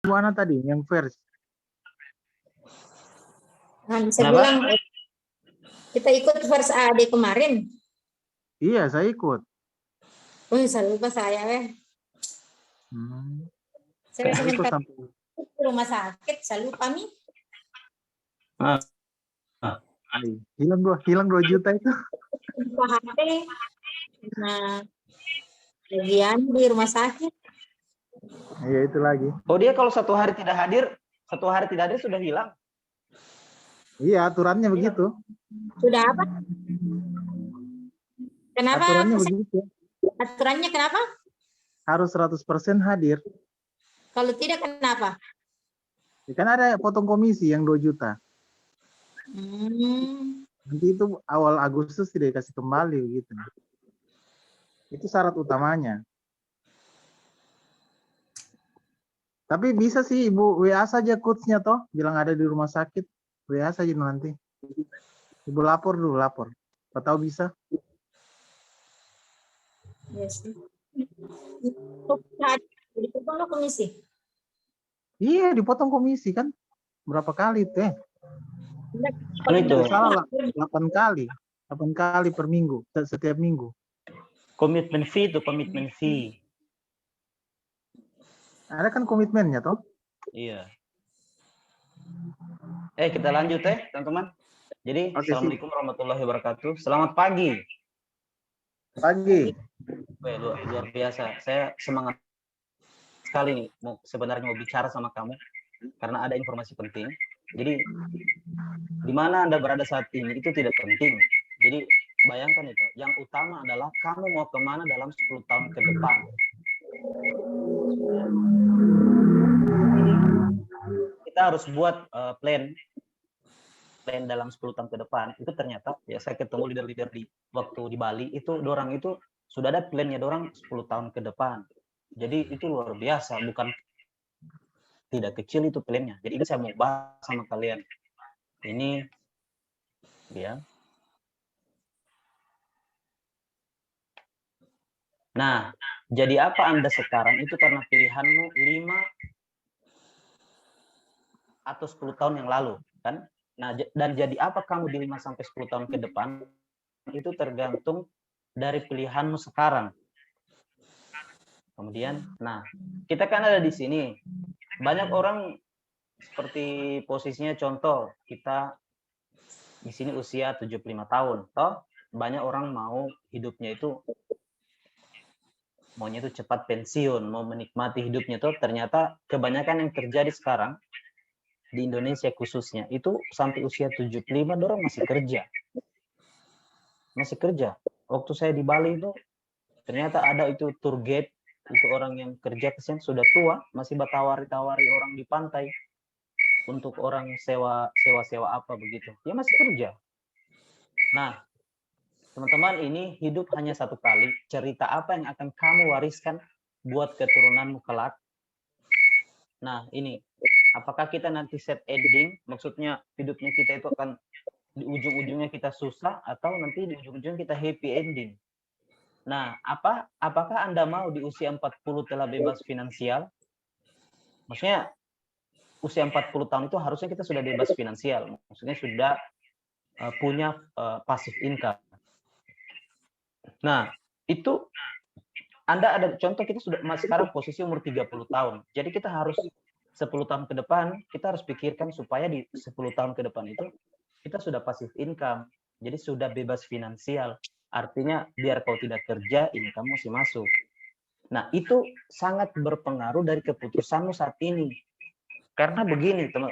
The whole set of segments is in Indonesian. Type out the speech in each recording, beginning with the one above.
Mana tadi yang first? Nah, bisa Kenapa? bilang kita ikut first AD kemarin. Iya, saya ikut. Oh, saya lupa saya. Saya Saya ikut sebentar sampai ke rumah sakit, saya lupa nih. Ah, hilang 2 juta itu. Lupa HP. Nah, bagian di rumah sakit. Iya, itu lagi. oh dia kalau 1 hari tidak hadir sudah hilang. Iya, aturannya begitu. Sudah apa? Kenapa? Aturannya begitu. Aturannya kenapa? Harus 100% hadir. Kalau tidak kenapa? Ya, kan ada potong komisi yang 2 juta. Nanti itu awal Agustus tidak dikasih kembali begitu. Itu syarat utamanya. Tapi bisa sih Ibu WA saja coachnya toh, bilang ada di rumah sakit. WA saja nanti. Ibu lapor dulu, lapor. Apa tahu bisa? Yes. Dipotong komisi. Iya, dipotong komisi kan. Berapa kali itu ya? Kan itu Tidak salah, 8 kali. 8 kali per minggu, setiap minggu. komitmen fee. Ada kan komitmennya toh? Iya. Kita lanjut teman-teman. Jadi Oke, assalamualaikum warahmatullahi wabarakatuh. Selamat pagi. Pagi. Luar biasa. Saya semangat sekali nih sebenarnya mau bicara sama kamu karena ada informasi penting. Jadi di mana Anda berada saat ini itu tidak penting. Jadi bayangkan itu. Yang utama adalah kamu mau kemana dalam 10 tahun ke depan. Jadi kita harus buat plan dalam 10 tahun ke depan. Itu ternyata ya saya ketemu leader-leader di waktu di Bali itu dorang itu sudah ada plannya dorang 10 tahun ke depan. Jadi itu luar biasa, bukan tidak kecil itu plannya. Jadi ini saya mau bahas sama kalian. Ini ya. Nah, jadi apa Anda sekarang itu karena pilihanmu 5 atau 10 tahun yang lalu, kan? Nah, dan jadi apa kamu di 5 sampai 10 tahun ke depan itu tergantung dari pilihanmu sekarang. Kemudian, nah, kita kan ada di sini. Banyak orang seperti posisinya contoh, kita di sini usia 75 tahun, toh banyak orang mau hidupnya itu maunya itu cepat pensiun, mau menikmati hidupnya tuh ternyata kebanyakan yang terjadi sekarang di Indonesia khususnya itu sampai usia 75 dorong masih kerja. Masih kerja. Waktu saya di Bali itu ternyata ada itu tour guide itu orang yang kerja kesian sudah tua masih bertawari-tawari orang di pantai untuk orang sewa apa begitu. Dia masih kerja. Nah, teman-teman ini hidup hanya satu kali. Cerita apa yang akan kamu wariskan buat keturunanmu kelak? Nah, ini. Apakah kita nanti set ending? Maksudnya hidupnya kita itu akan di ujung-ujungnya kita susah atau nanti di ujung-ujungnya kita happy ending? Nah, apakah Anda mau di usia 40 telah bebas finansial? Maksudnya usia 40 tahun itu harusnya kita sudah bebas finansial. Maksudnya sudah punya passive income. Nah, itu Anda ada contoh kita sudah sekarang posisi umur 30 tahun. Jadi kita harus 10 tahun ke depan, kita harus pikirkan supaya di 10 tahun ke depan itu kita sudah passive income. Jadi sudah bebas finansial. Artinya biar kau tidak kerja, income masih masuk. Nah, itu sangat berpengaruh dari keputusanmu saat ini. Karena begini, teman,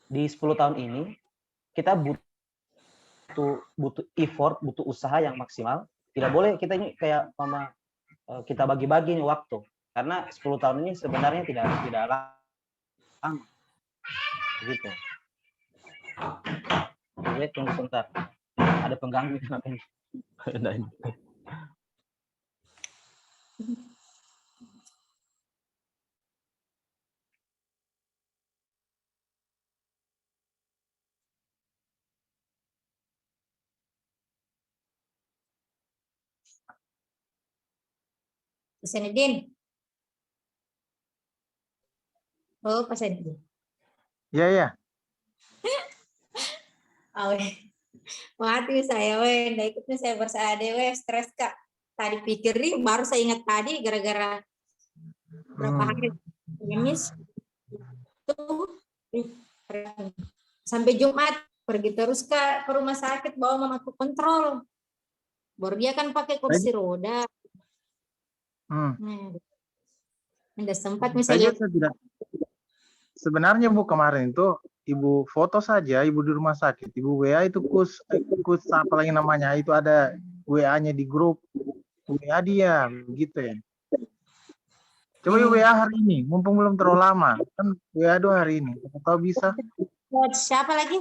di 10 tahun ini kita butuh effort, butuh usaha yang maksimal. Tidak boleh kita ini kayak kita bagi-bagi nih waktu. Karena 10 tahun ini sebenarnya tidak lama. Begitu. Oke, tunggu sebentar. Ada pengganggu kenapa ini? Senedin. Oh, Pak Sandy. Iya, iya. Oh, mati saya, weh. Nggak ikutnya saya bersade, weh. Stres, Kak. Tadi pikir nih, baru saya ingat tadi, gara-gara berapa hari. Ngemis. Tuh. Sampai Jumat, pergi terus, Kak, ke rumah sakit, bawa mamaku kontrol. Baru dia kan pakai kursi roda. Hmm. Nah, udah sempat Saja misalnya. saya tidak. Sebenarnya Bu kemarin itu Ibu foto saja, Ibu di rumah sakit, Ibu WA itu kus apa lagi namanya, itu ada WA-nya di grup WA dia, begitu ya. Coba Ibu WA hari ini, mumpung belum terlalu lama, kan WA 2 hari ini, atau bisa. Siapa lagi?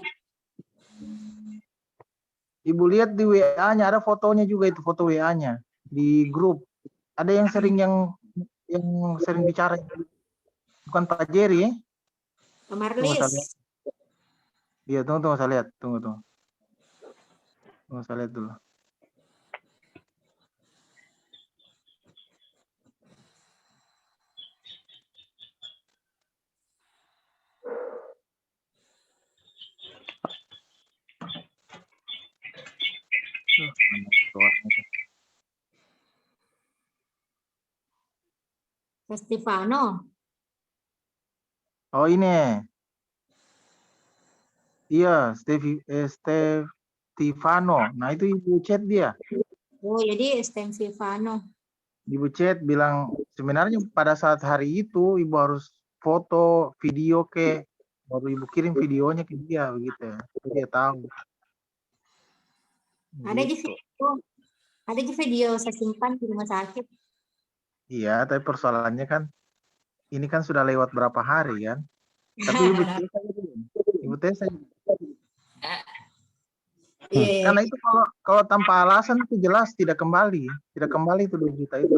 Ibu lihat di WA-nya ada fotonya juga, itu foto WA-nya di grup. Ada yang sering yang sering bicara, bukan Pak Jerry ya? Tunggu saya lihat. Marlis. Iya, tunggu saya lihat, tunggu. Tunggu saya lihat dulu. Stefano. Oh ini. Iya, Stefano. Nah itu Ibu chat dia. Oh, jadi Stefano. Ibu chat bilang sebenarnya pada saat hari itu Ibu harus foto, video baru Ibu kirim videonya ke dia begitu ya. Jadi dia tahu. Ada di Gitu. video. Ada di video saya simpan di rumah sakit. Iya, tapi persoalannya kan ini kan sudah lewat berapa hari kan. Tapi Ibu tes aja dulu. Ibu tes aja. Iya. Karena itu kalau tanpa alasan itu jelas tidak kembali itu 2 juta itu.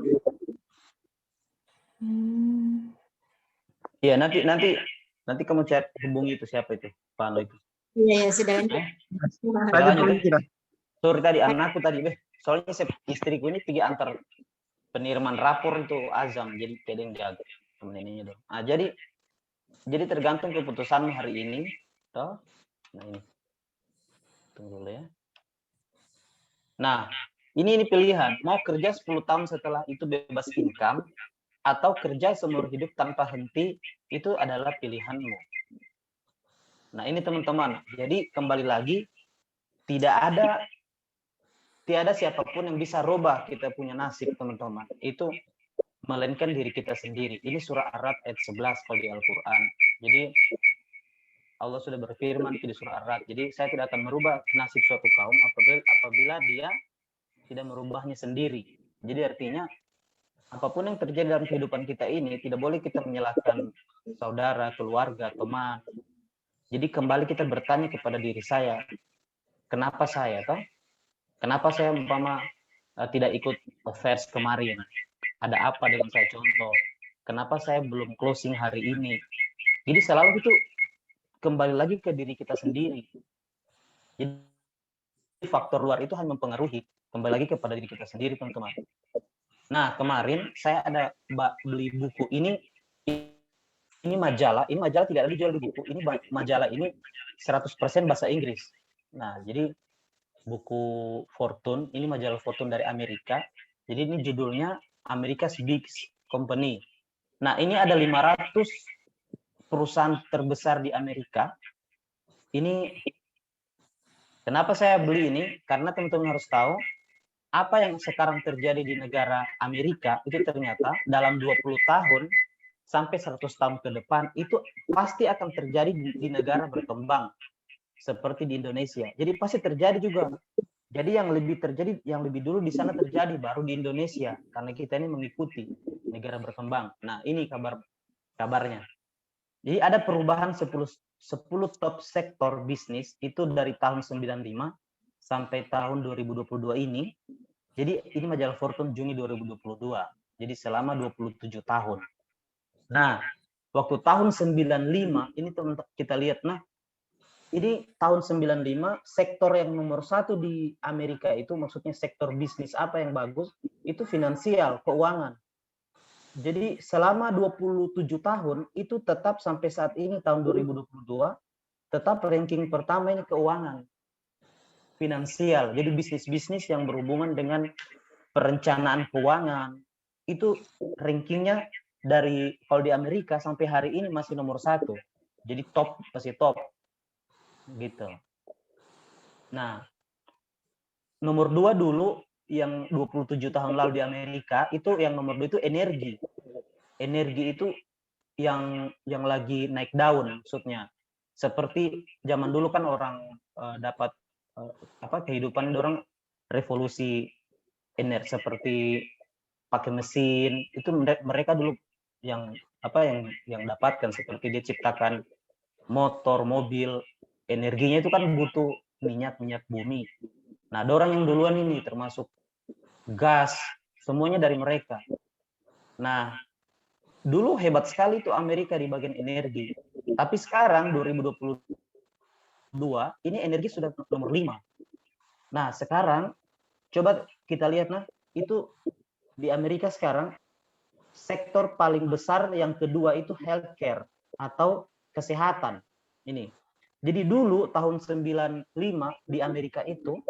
Iya, nanti kamu chat hubungi itu siapa itu, Pano itu. Iya, sudah lanjut. Saja lanjut, dulu tidak. Sorry tadi anakku tadi, soalnya istriku ini pergi antar peniriman rapor itu azam, jadi pedeng jaga temen ininya dong. Nah, jadi tergantung keputusanmu hari ini, toh. Nah ini, tunggu dulu ya. Nah, ini pilihan, mau kerja 10 tahun setelah itu bebas income, atau kerja seumur hidup tanpa henti, itu adalah pilihanmu. Nah ini teman-teman, jadi kembali lagi, tiada siapapun yang bisa rubah kita punya nasib teman-teman. Itu melainkan diri kita sendiri. Ini surah Ar-Ra'd ayat 11 kalau di Al-Quran. Jadi Allah sudah berfirman di surah Ar-Ra'd. Jadi saya tidak akan merubah nasib suatu kaum apabila dia tidak merubahnya sendiri. Jadi artinya apapun yang terjadi dalam kehidupan kita ini tidak boleh kita menyalahkan saudara, keluarga, teman. Jadi kembali kita bertanya kepada diri saya, kenapa saya toh? Kenapa saya umpama tidak ikut vers kemarin? Ada apa dengan saya contoh? Kenapa saya belum closing hari ini? Jadi selalu itu kembali lagi ke diri kita sendiri. Jadi faktor luar itu hanya mempengaruhi, kembali lagi kepada diri kita sendiri teman-teman. Nah kemarin saya ada beli buku ini majalah tidak ada dijual di buku, ini majalah ini 100% bahasa Inggris. Nah jadi buku Fortune, ini majalah Fortune dari Amerika. Jadi ini judulnya America's Big Company. Nah, ini ada 500 perusahaan terbesar di Amerika. Ini kenapa saya beli ini? Karena teman-teman harus tahu apa yang sekarang terjadi di negara Amerika itu ternyata dalam 20 tahun sampai 100 tahun ke depan itu pasti akan terjadi di negara berkembang seperti di Indonesia. Jadi pasti terjadi juga. Jadi yang lebih dulu di sana terjadi baru di Indonesia karena kita ini mengikuti negara berkembang. Nah, ini kabarnya. Jadi ada perubahan 10 top sektor bisnis itu dari tahun 95 sampai tahun 2022 ini. Jadi ini majalah Fortune Juni 2022. Jadi selama 27 tahun. Nah, waktu tahun 95 ini teman-teman kita lihat, nah ini tahun 95 sektor yang nomor 1 di Amerika itu maksudnya sektor bisnis apa yang bagus itu finansial, keuangan. Jadi selama 27 tahun itu tetap sampai saat ini tahun 2022 tetap ranking pertama ini keuangan finansial. Jadi bisnis-bisnis yang berhubungan dengan perencanaan keuangan itu rankingnya dari kalau di Amerika sampai hari ini masih nomor 1. Jadi top, masih top gitu. Nah, nomor 2 dulu yang 27 tahun lalu di Amerika itu yang nomor 2 itu energi. Energi itu yang lagi naik daun maksudnya. Seperti zaman dulu kan orang dapat kehidupan orang revolusi energi seperti pakai mesin itu mereka dulu yang yang dapatkan seperti dia ciptakan motor, mobil, energinya itu kan butuh minyak bumi. Nah, ada orang yang duluan ini termasuk gas, semuanya dari mereka. Nah, dulu hebat sekali itu Amerika di bagian energi. Tapi sekarang 2022 ini energi sudah nomor 5. Nah, sekarang coba kita lihat itu di Amerika sekarang sektor paling besar yang kedua itu healthcare atau kesehatan. Ini. Jadi dulu tahun 95 di Amerika itu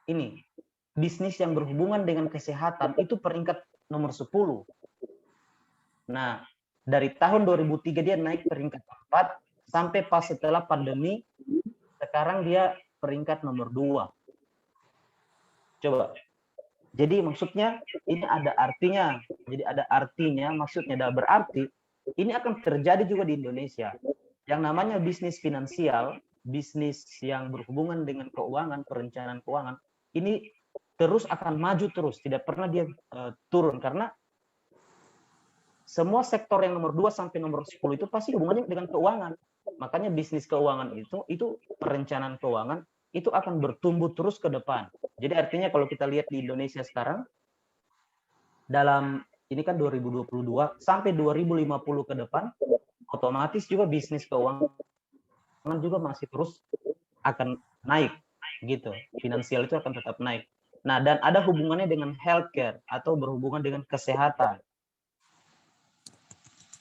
ini bisnis yang berhubungan dengan kesehatan itu peringkat nomor 10. Nah, dari tahun 2003 dia naik peringkat 4 sampai pas setelah pandemi sekarang dia peringkat nomor 2. Coba. Jadi maksudnya ini ada artinya. Jadi ada artinya, maksudnya ada berarti ini akan terjadi juga di Indonesia. Yang namanya bisnis finansial, bisnis yang berhubungan dengan keuangan, perencanaan keuangan, ini terus akan maju terus, tidak pernah dia turun karena semua sektor yang nomor 2 sampai nomor 10 itu pasti hubungannya dengan keuangan. Makanya bisnis keuangan itu perencanaan keuangan itu akan bertumbuh terus ke depan. Jadi artinya kalau kita lihat di Indonesia sekarang dalam ini kan 2022 sampai 2050 ke depan otomatis juga bisnis keuangan juga masih terus akan naik gitu. Finansial itu akan tetap naik. Nah, dan ada hubungannya dengan healthcare atau berhubungan dengan kesehatan.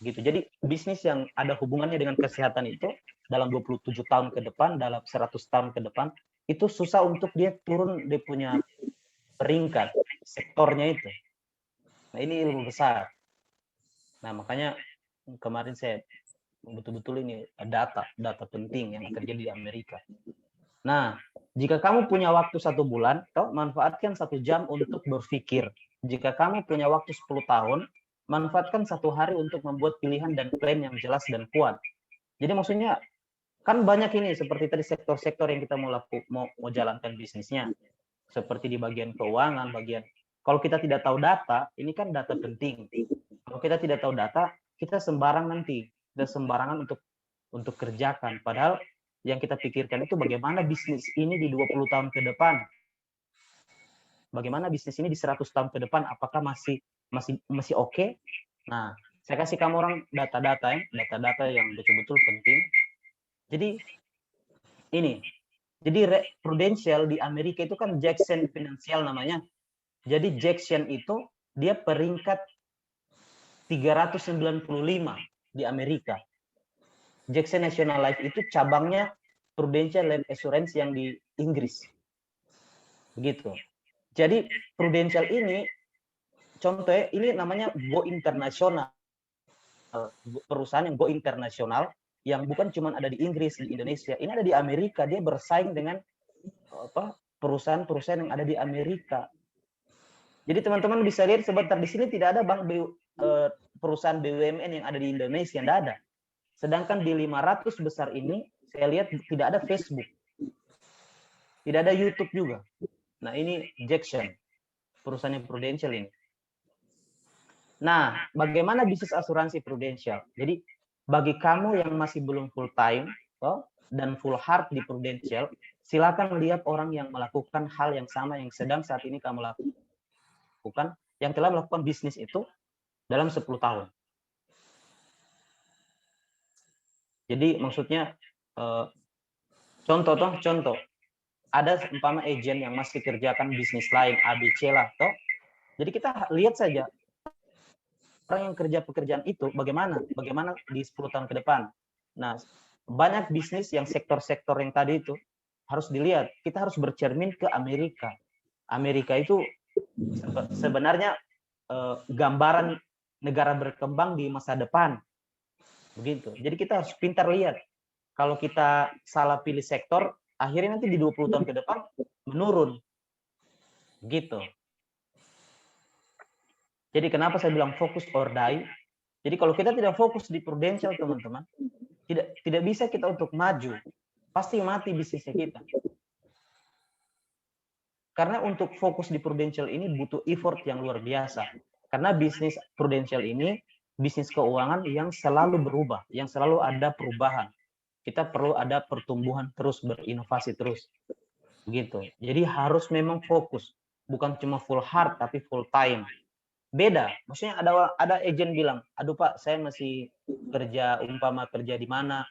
Gitu. Jadi bisnis yang ada hubungannya dengan kesehatan itu dalam 27 tahun ke depan, dalam 100 tahun ke depan itu susah untuk dia turun dia punya peringkat sektornya itu. Nah, ini ilmu besar. Nah, makanya kemarin saya betul-betul ini data penting yang terjadi di Amerika. Nah, jika kamu punya waktu 1 bulan, manfaatkan 1 jam untuk berpikir. Jika kamu punya waktu 10 tahun, manfaatkan 1 hari untuk membuat pilihan dan plan yang jelas dan kuat. Jadi maksudnya kan banyak ini seperti tadi sektor-sektor yang kita mau jalankan bisnisnya. Seperti di bagian keuangan, kalau kita tidak tahu data, ini kan data penting. Kalau kita tidak tahu data, kita sembarangan untuk kerjakan. Padahal yang kita pikirkan itu bagaimana bisnis ini di 20 tahun ke depan. Bagaimana bisnis ini di 100 tahun ke depan, apakah masih oke? Nah, saya kasih kamu orang data-data yang betul-betul penting. Jadi ini. Jadi Prudential di Amerika itu kan Jackson Financial namanya. Jadi Jackson itu dia peringkat 395 di Amerika. Jackson National Life itu cabangnya Prudential Life Assurance yang di Inggris. Begitu. Jadi Prudential ini contohnya ini namanya go internasional. Perusahaan yang go internasional yang bukan cuma ada di Inggris, di Indonesia, ini ada di Amerika. Dia bersaing dengan perusahaan-perusahaan yang ada di Amerika. Jadi teman-teman bisa lihat sebentar di sini tidak ada perusahaan BUMN yang ada di Indonesia, tidak ada. Sedangkan di 500 besar ini saya lihat tidak ada Facebook, tidak ada YouTube juga. Nah, ini Jackson, perusahaannya Prudential ini. Nah, bagaimana bisnis asuransi Prudential? Jadi bagi kamu yang masih belum full time dan full heart di Prudential, silakan lihat orang yang melakukan hal yang sama yang sedang saat ini kamu lakukan, yang telah melakukan bisnis itu dalam 10 tahun. Jadi maksudnya contoh ada umpama agent yang masih kerjakan bisnis lain ABC lah toh. Jadi kita lihat saja yang kerja pekerjaan itu bagaimana di 10 tahun ke depan. Nah, banyak bisnis yang sektor-sektor yang tadi itu harus dilihat. Kita harus bercermin ke Amerika. Amerika itu sebenarnya gambaran negara berkembang di masa depan. Begitu. Jadi kita harus pintar lihat. Kalau kita salah pilih sektor, akhirnya nanti di 20 tahun ke depan menurun. Gitu. Jadi kenapa saya bilang fokus or die? Jadi kalau kita tidak fokus di prudensial, teman-teman, tidak bisa kita untuk maju. Pasti mati bisnisnya kita. Karena untuk fokus di prudensial ini butuh effort yang luar biasa. Karena bisnis prudensial ini bisnis keuangan yang selalu berubah, yang selalu ada perubahan. Kita perlu ada pertumbuhan terus, berinovasi terus. Begitu. Jadi harus memang fokus, bukan cuma full hard tapi full time. Beda, maksudnya ada agen bilang, aduh Pak, saya masih kerja di mana,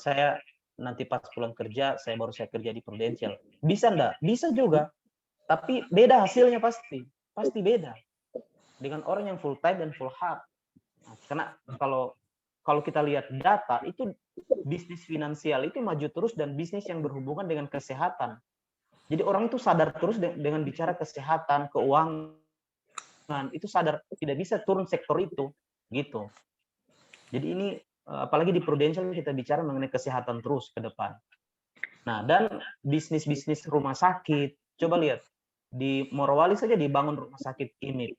saya nanti pas pulang kerja, saya kerja di prudensial. Bisa enggak? Bisa juga, tapi beda hasilnya pasti beda dengan orang yang full time dan full hard. Nah, karena kalau kita lihat data itu bisnis finansial itu maju terus dan bisnis yang berhubungan dengan kesehatan. Jadi orang itu sadar terus dengan bicara kesehatan, keuangan. Itu sadar tidak bisa turun sektor itu gitu. Jadi ini apalagi di prudensial kita bicara mengenai kesehatan terus ke depan. Nah, dan bisnis rumah sakit, coba lihat di Morowali saja dibangun rumah sakit ini.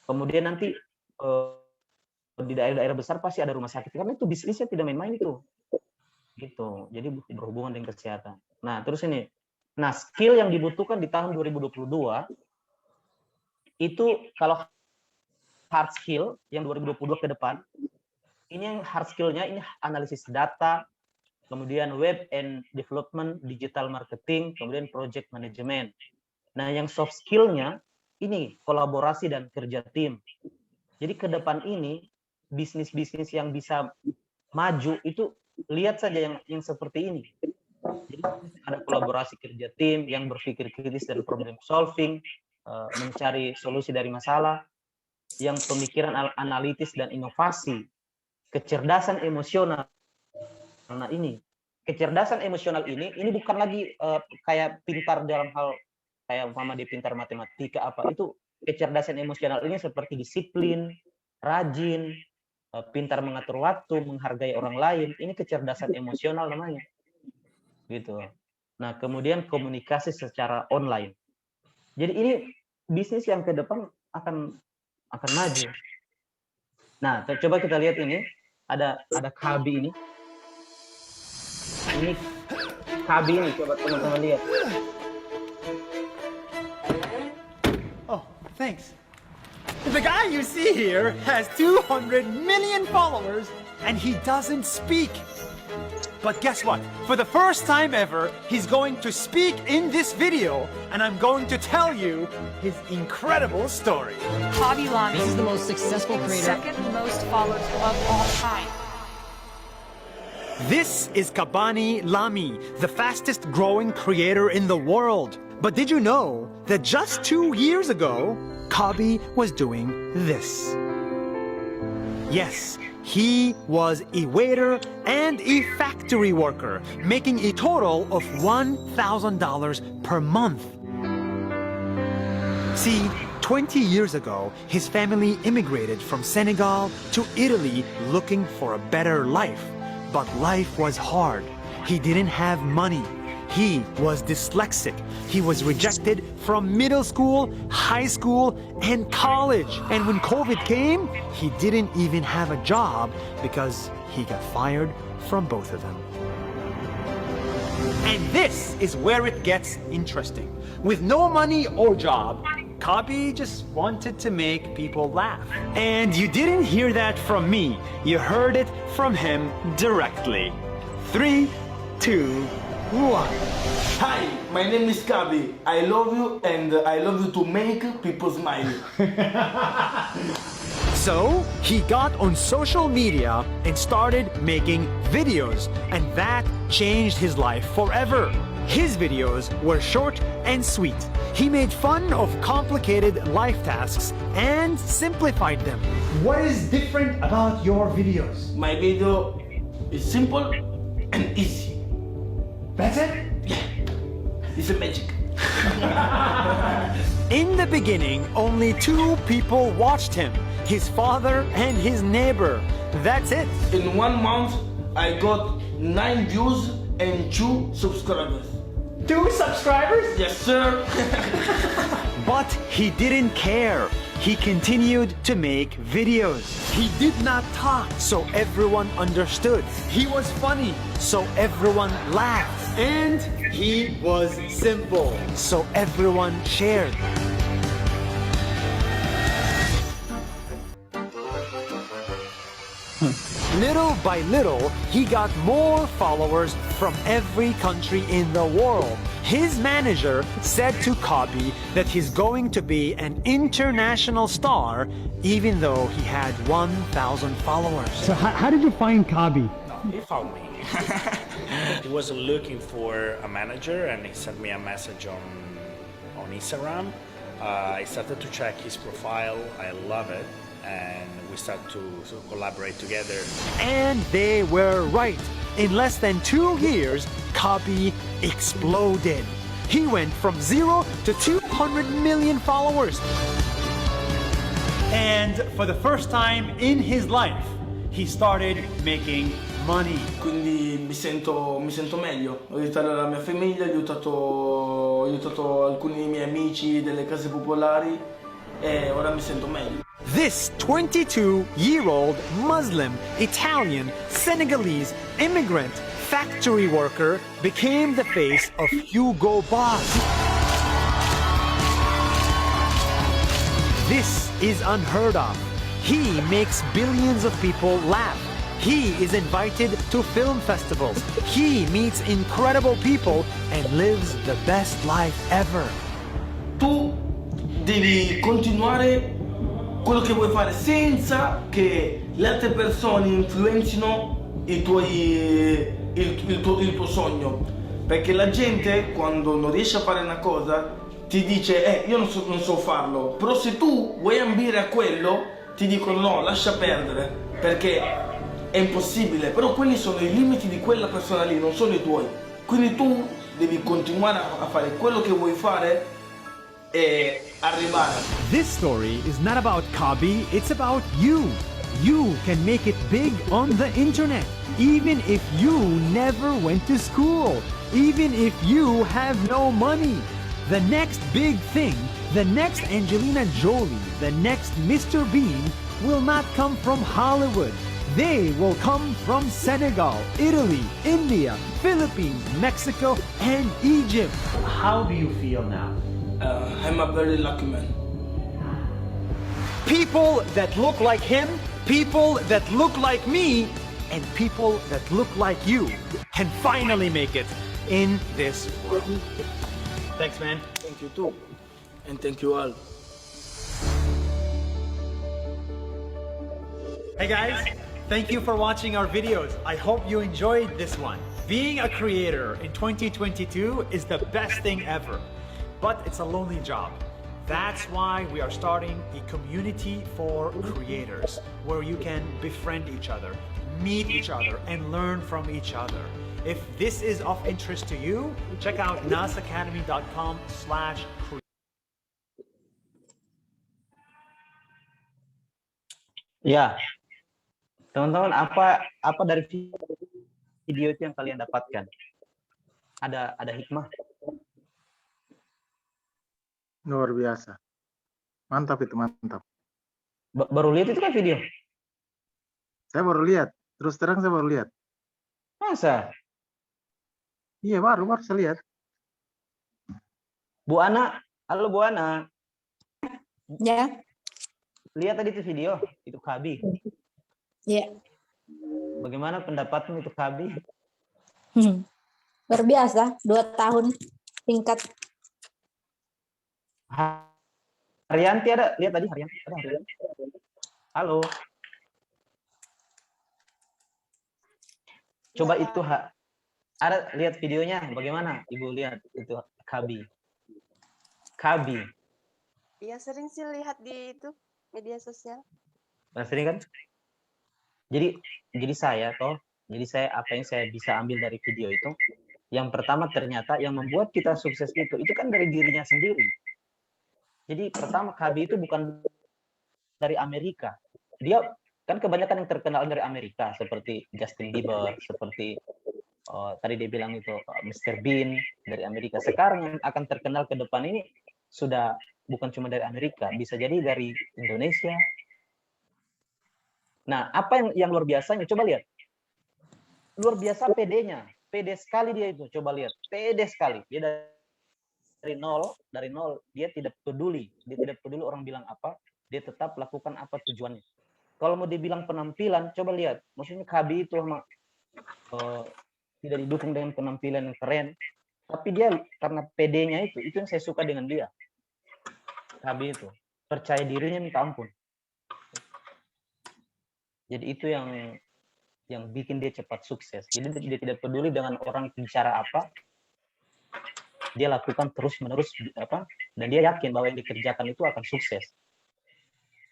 Kemudian nanti di daerah-daerah besar pasti ada rumah sakit karena itu bisnisnya tidak main-main itu. Gitu. Jadi berhubungan dengan kesehatan. Nah, terus ini. Nah, skill yang dibutuhkan di tahun 2022 itu kalau hard skill yang 2022 ke depan, ini yang hard skill-nya ini analisis data, kemudian web and development, digital marketing, kemudian project management. Nah, yang soft skill-nya ini kolaborasi dan kerja tim. Jadi ke depan ini bisnis-bisnis yang bisa maju itu lihat saja yang seperti ini. Jadi ada kolaborasi kerja tim yang berpikir kritis dan problem solving, mencari solusi dari masalah, yang pemikiran analitis dan inovasi, kecerdasan emosional. Nah ini, kecerdasan emosional ini bukan lagi kayak pintar dalam hal kayak umpama di pintar matematika apa itu. Kecerdasan emosional ini seperti disiplin, rajin, pintar mengatur waktu, menghargai orang lain. Ini kecerdasan emosional namanya, gitu. Nah kemudian komunikasi secara online. Jadi ini bisnis yang ke depan akan maju. Nah, coba kita lihat ini. Ada KB ini. Ini KB ini, coba teman-teman lihat. Oh, thanks. The guy you see here has 200 million followers and he doesn't speak. But guess what? For the first time ever, he's going to speak in this video, and I'm going to tell you his incredible story. Hobby Lobby. This is the most successful creator. Second most followed of all time. This is Kabani Lami, the fastest growing creator in the world. But did you know that just 2 years ago, Kabi was doing this? Yes, he was a waiter and a factory worker, making a total of $1,000 per month. See, 20 years ago, his family immigrated from Senegal to Italy looking for a better life. But life was hard. He didn't have money. He was dyslexic. He was rejected from middle school, high school, and college. And when COVID came, he didn't even have a job because he got fired from both of them. And this is where it gets interesting. With no money or job, Kabi just wanted to make people laugh. And you didn't hear that from me. You heard it from him directly. 3, 2, 1. Hi, my name is Kabi. I love you and I love you to make people smile. So he got on social media and started making videos, and that changed his life forever. His videos were short and sweet. He made fun of complicated life tasks and simplified them. What is different about your videos? My video is simple and easy. That's it? It's a magic. In the beginning, only 2 people watched him, his father and his neighbor. That's it. In 1 month, I got 9 views and 2 subscribers. 2 subscribers? Yes, sir. But he didn't care. He continued to make videos. He did not talk, so everyone understood. He was funny, so everyone laughed. And he was simple, so everyone shared. Little by little, he got more followers from every country in the world. His manager said to Kabi that he's going to be an international star, even though he had 1,000 followers. So how did you find Kabi? He found me. He was looking for a manager and he sent me a message on Instagram. I started to check his profile. I love it. And we started to collaborate together. And they were right. In less than 2 years, Kabi exploded. He went from 0 to 200 million followers. And for the first time in his life, he started making money. Quindi mi sento meglio. Ho aiutato la mia famiglia, ho aiutato alcuni dei miei amici delle case popolari e ora mi sento meglio. This 22-year-old Muslim, Italian, Senegalese immigrant factory worker became the face of Hugo Boss. This is unheard of. He makes billions of people laugh. He is invited to film festivals. He meets incredible people and lives the best life ever. Tu devi continuare quello che vuoi fare senza che le altre persone influenzino il tuo sogno, perché la gente quando non riesce a fare una cosa ti dice io non so farlo, però se tu vuoi ambire a quello ti dicono no, lascia perdere perché è impossibile, però quelli sono i limiti di quella persona lì, non sono i tuoi, quindi tu devi continuare a fare quello che vuoi fare e arrivare. This story is not about Kabi, it's about you. You can make it big on the internet, even if you never went to school, even if you have no money. The next big thing, the next Angelina Jolie, the next Mr. Bean will not come from Hollywood. They will come from Senegal, Italy, India, Philippines, Mexico, and Egypt. How do you feel now? I'm a very lucky man. People that look like him, people that look like me, and people that look like you can finally make it in this world. Thanks, man. Thank you too. And thank you all. Hey guys, thank you for watching our videos. I hope you enjoyed this one. Being a creator in 2022 is the best thing ever, but it's a lonely job. That's why we are starting a community for creators where you can befriend each other, meet each other, and learn from each other. If this is of interest to you, check out nasacademy.com/create. Ya, teman-teman, apa dari video itu yang kalian dapatkan? Ada hikmah? Luar biasa. Mantap itu, mantap. Baru lihat itu kan video? Saya baru lihat. Terus terang saya baru lihat. Masa? Iya, baru saya lihat. Bu Ana, halo Bu Ana. Ya, Lihat tadi itu video, itu Kabi. ya. Bagaimana pendapatmu itu Kabi? Luar biasa, 2 tahun tingkat. Haryanti ada? Lihat tadi Haryanti. Ada Haryanti. Halo. Coba itu ada lihat videonya bagaimana? Ibu lihat itu Kabi. Kabi. Iya, sering sih lihat di itu media sosial. Nah, sering kan? Jadi saya apa yang saya bisa ambil dari video itu, yang pertama ternyata yang membuat kita sukses itu kan dari dirinya sendiri. Jadi pertama Kabi itu bukan dari Amerika. Dia kan kebanyakan yang terkenal dari Amerika seperti Justin Bieber, seperti tadi dia bilang itu Mr. Bean dari Amerika. Sekarang yang akan terkenal ke depan ini sudah bukan cuma dari Amerika, bisa jadi dari Indonesia. Nah, apa yang luar biasanya? Coba lihat. Luar biasa PD-nya. Pede sekali dia itu. Coba lihat. Pede sekali. Dia dari nol, dia tidak peduli. Dia tidak peduli orang bilang apa, dia tetap lakukan apa tujuannya. Kalau mau dibilang penampilan, coba lihat. Maksudnya Kabi itu tidak didukung dengan penampilan yang keren, tapi dia karena PD-nya itu yang saya suka dengan dia. Kabi itu percaya dirinya minta ampun. Jadi itu yang bikin dia cepat sukses. Jadi dia tidak peduli dengan orang bicara apa, dia lakukan terus-menerus apa, dan dia yakin bahwa yang dikerjakan itu akan sukses.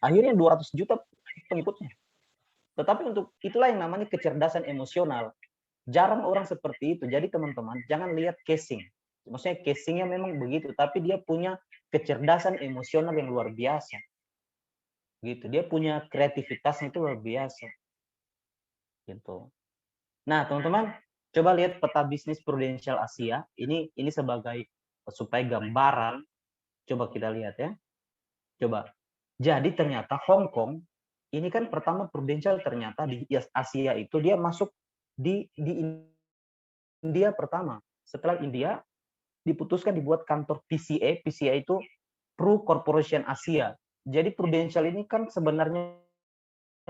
Akhirnya 200 juta pengikutnya. Tetapi untuk itulah yang namanya kecerdasan emosional. Jarang orang seperti itu. Jadi teman-teman, jangan lihat casing. Maksudnya casingnya memang begitu, tapi dia punya kecerdasan emosional yang luar biasa. Gitu. Dia punya kreativitasnya itu luar biasa. Gitu. Nah, teman-teman, coba lihat peta bisnis Prudential Asia. Ini sebagai supaya gambaran. Coba kita lihat ya. Coba. Jadi ternyata Hong Kong ini kan pertama Prudential ternyata di Asia itu dia masuk di India pertama. Setelah India diputuskan dibuat kantor PCA. PCA itu Pru Corporation Asia. Jadi Prudential ini kan sebenarnya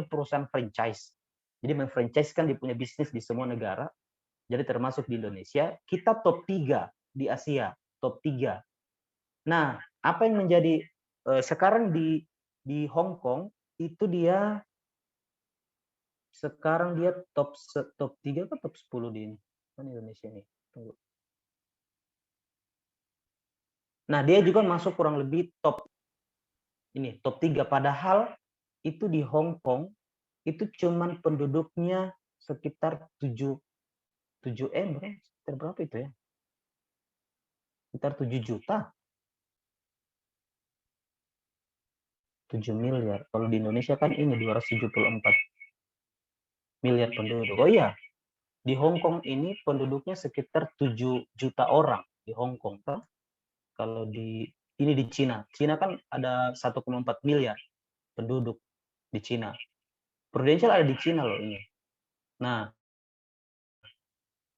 perusahaan franchise. Jadi memfranchise-kan dia punya bisnis di semua negara. Jadi termasuk di Indonesia, kita top 3 di Asia, top 3. Nah, apa yang menjadi sekarang di Hong Kong itu dia sekarang dia top 3 atau top 10 di ini. Kan Indonesia ini. Tunggu. Nah, dia juga masuk kurang lebih top 3, padahal itu di Hong Kong itu cuman penduduknya sekitar 7 sekitar berapa itu ya? Sekitar 7 juta. 7 miliar. Kalau di Indonesia kan ini 274 miliar penduduk. Oh iya, di Hong Kong ini penduduknya sekitar 7 juta orang di Hong Kong. Kan? Kalau di Cina. Cina kan ada 1,4 miliar penduduk di Cina. Prudential ada di Cina loh ini. Nah,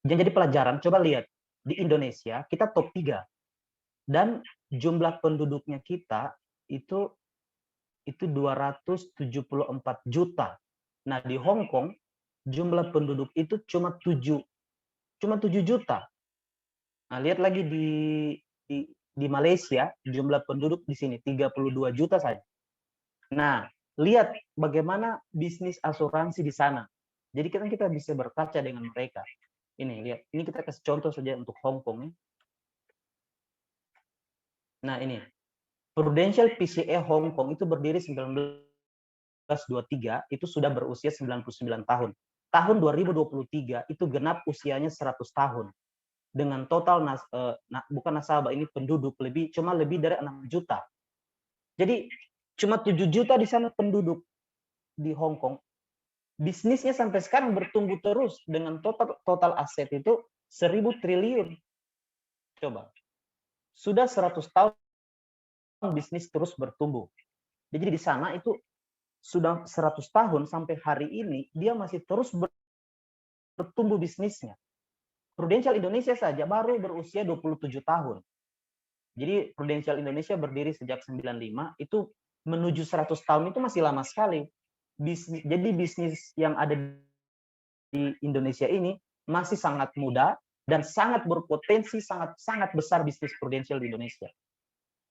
yang jadi pelajaran, coba lihat. Di Indonesia, kita top 3. Dan jumlah penduduknya kita itu 274 juta. Nah, di Hong Kong, jumlah penduduk itu cuma 7 juta. Nah, lihat lagi di Malaysia, jumlah penduduk di sini 32 juta saja. Nah, lihat bagaimana bisnis asuransi di sana. Jadi kita bisa berkaca dengan mereka. Ini lihat, ini kita kasih contoh saja untuk Hong Kong. Nah, ini Prudential PCA Hong Kong itu berdiri 1923, itu sudah berusia 99 tahun. Tahun 2023 itu genap usianya 100 tahun. Dengan total bukan nasabah, ini penduduk cuma lebih dari 6 juta. Jadi cuma 7 juta di sana penduduk di Hong Kong. Bisnisnya sampai sekarang bertumbuh terus dengan total aset itu 1.000 triliun. Coba. Sudah 100 tahun bisnis terus bertumbuh. Jadi di sana itu sudah 100 tahun sampai hari ini dia masih terus bertumbuh bisnisnya. Prudential Indonesia saja baru berusia 27 tahun. Jadi Prudential Indonesia berdiri sejak 95, itu menuju 100 tahun itu masih lama sekali. Jadi bisnis yang ada di Indonesia ini masih sangat muda dan sangat berpotensi, sangat besar bisnis Prudential di Indonesia.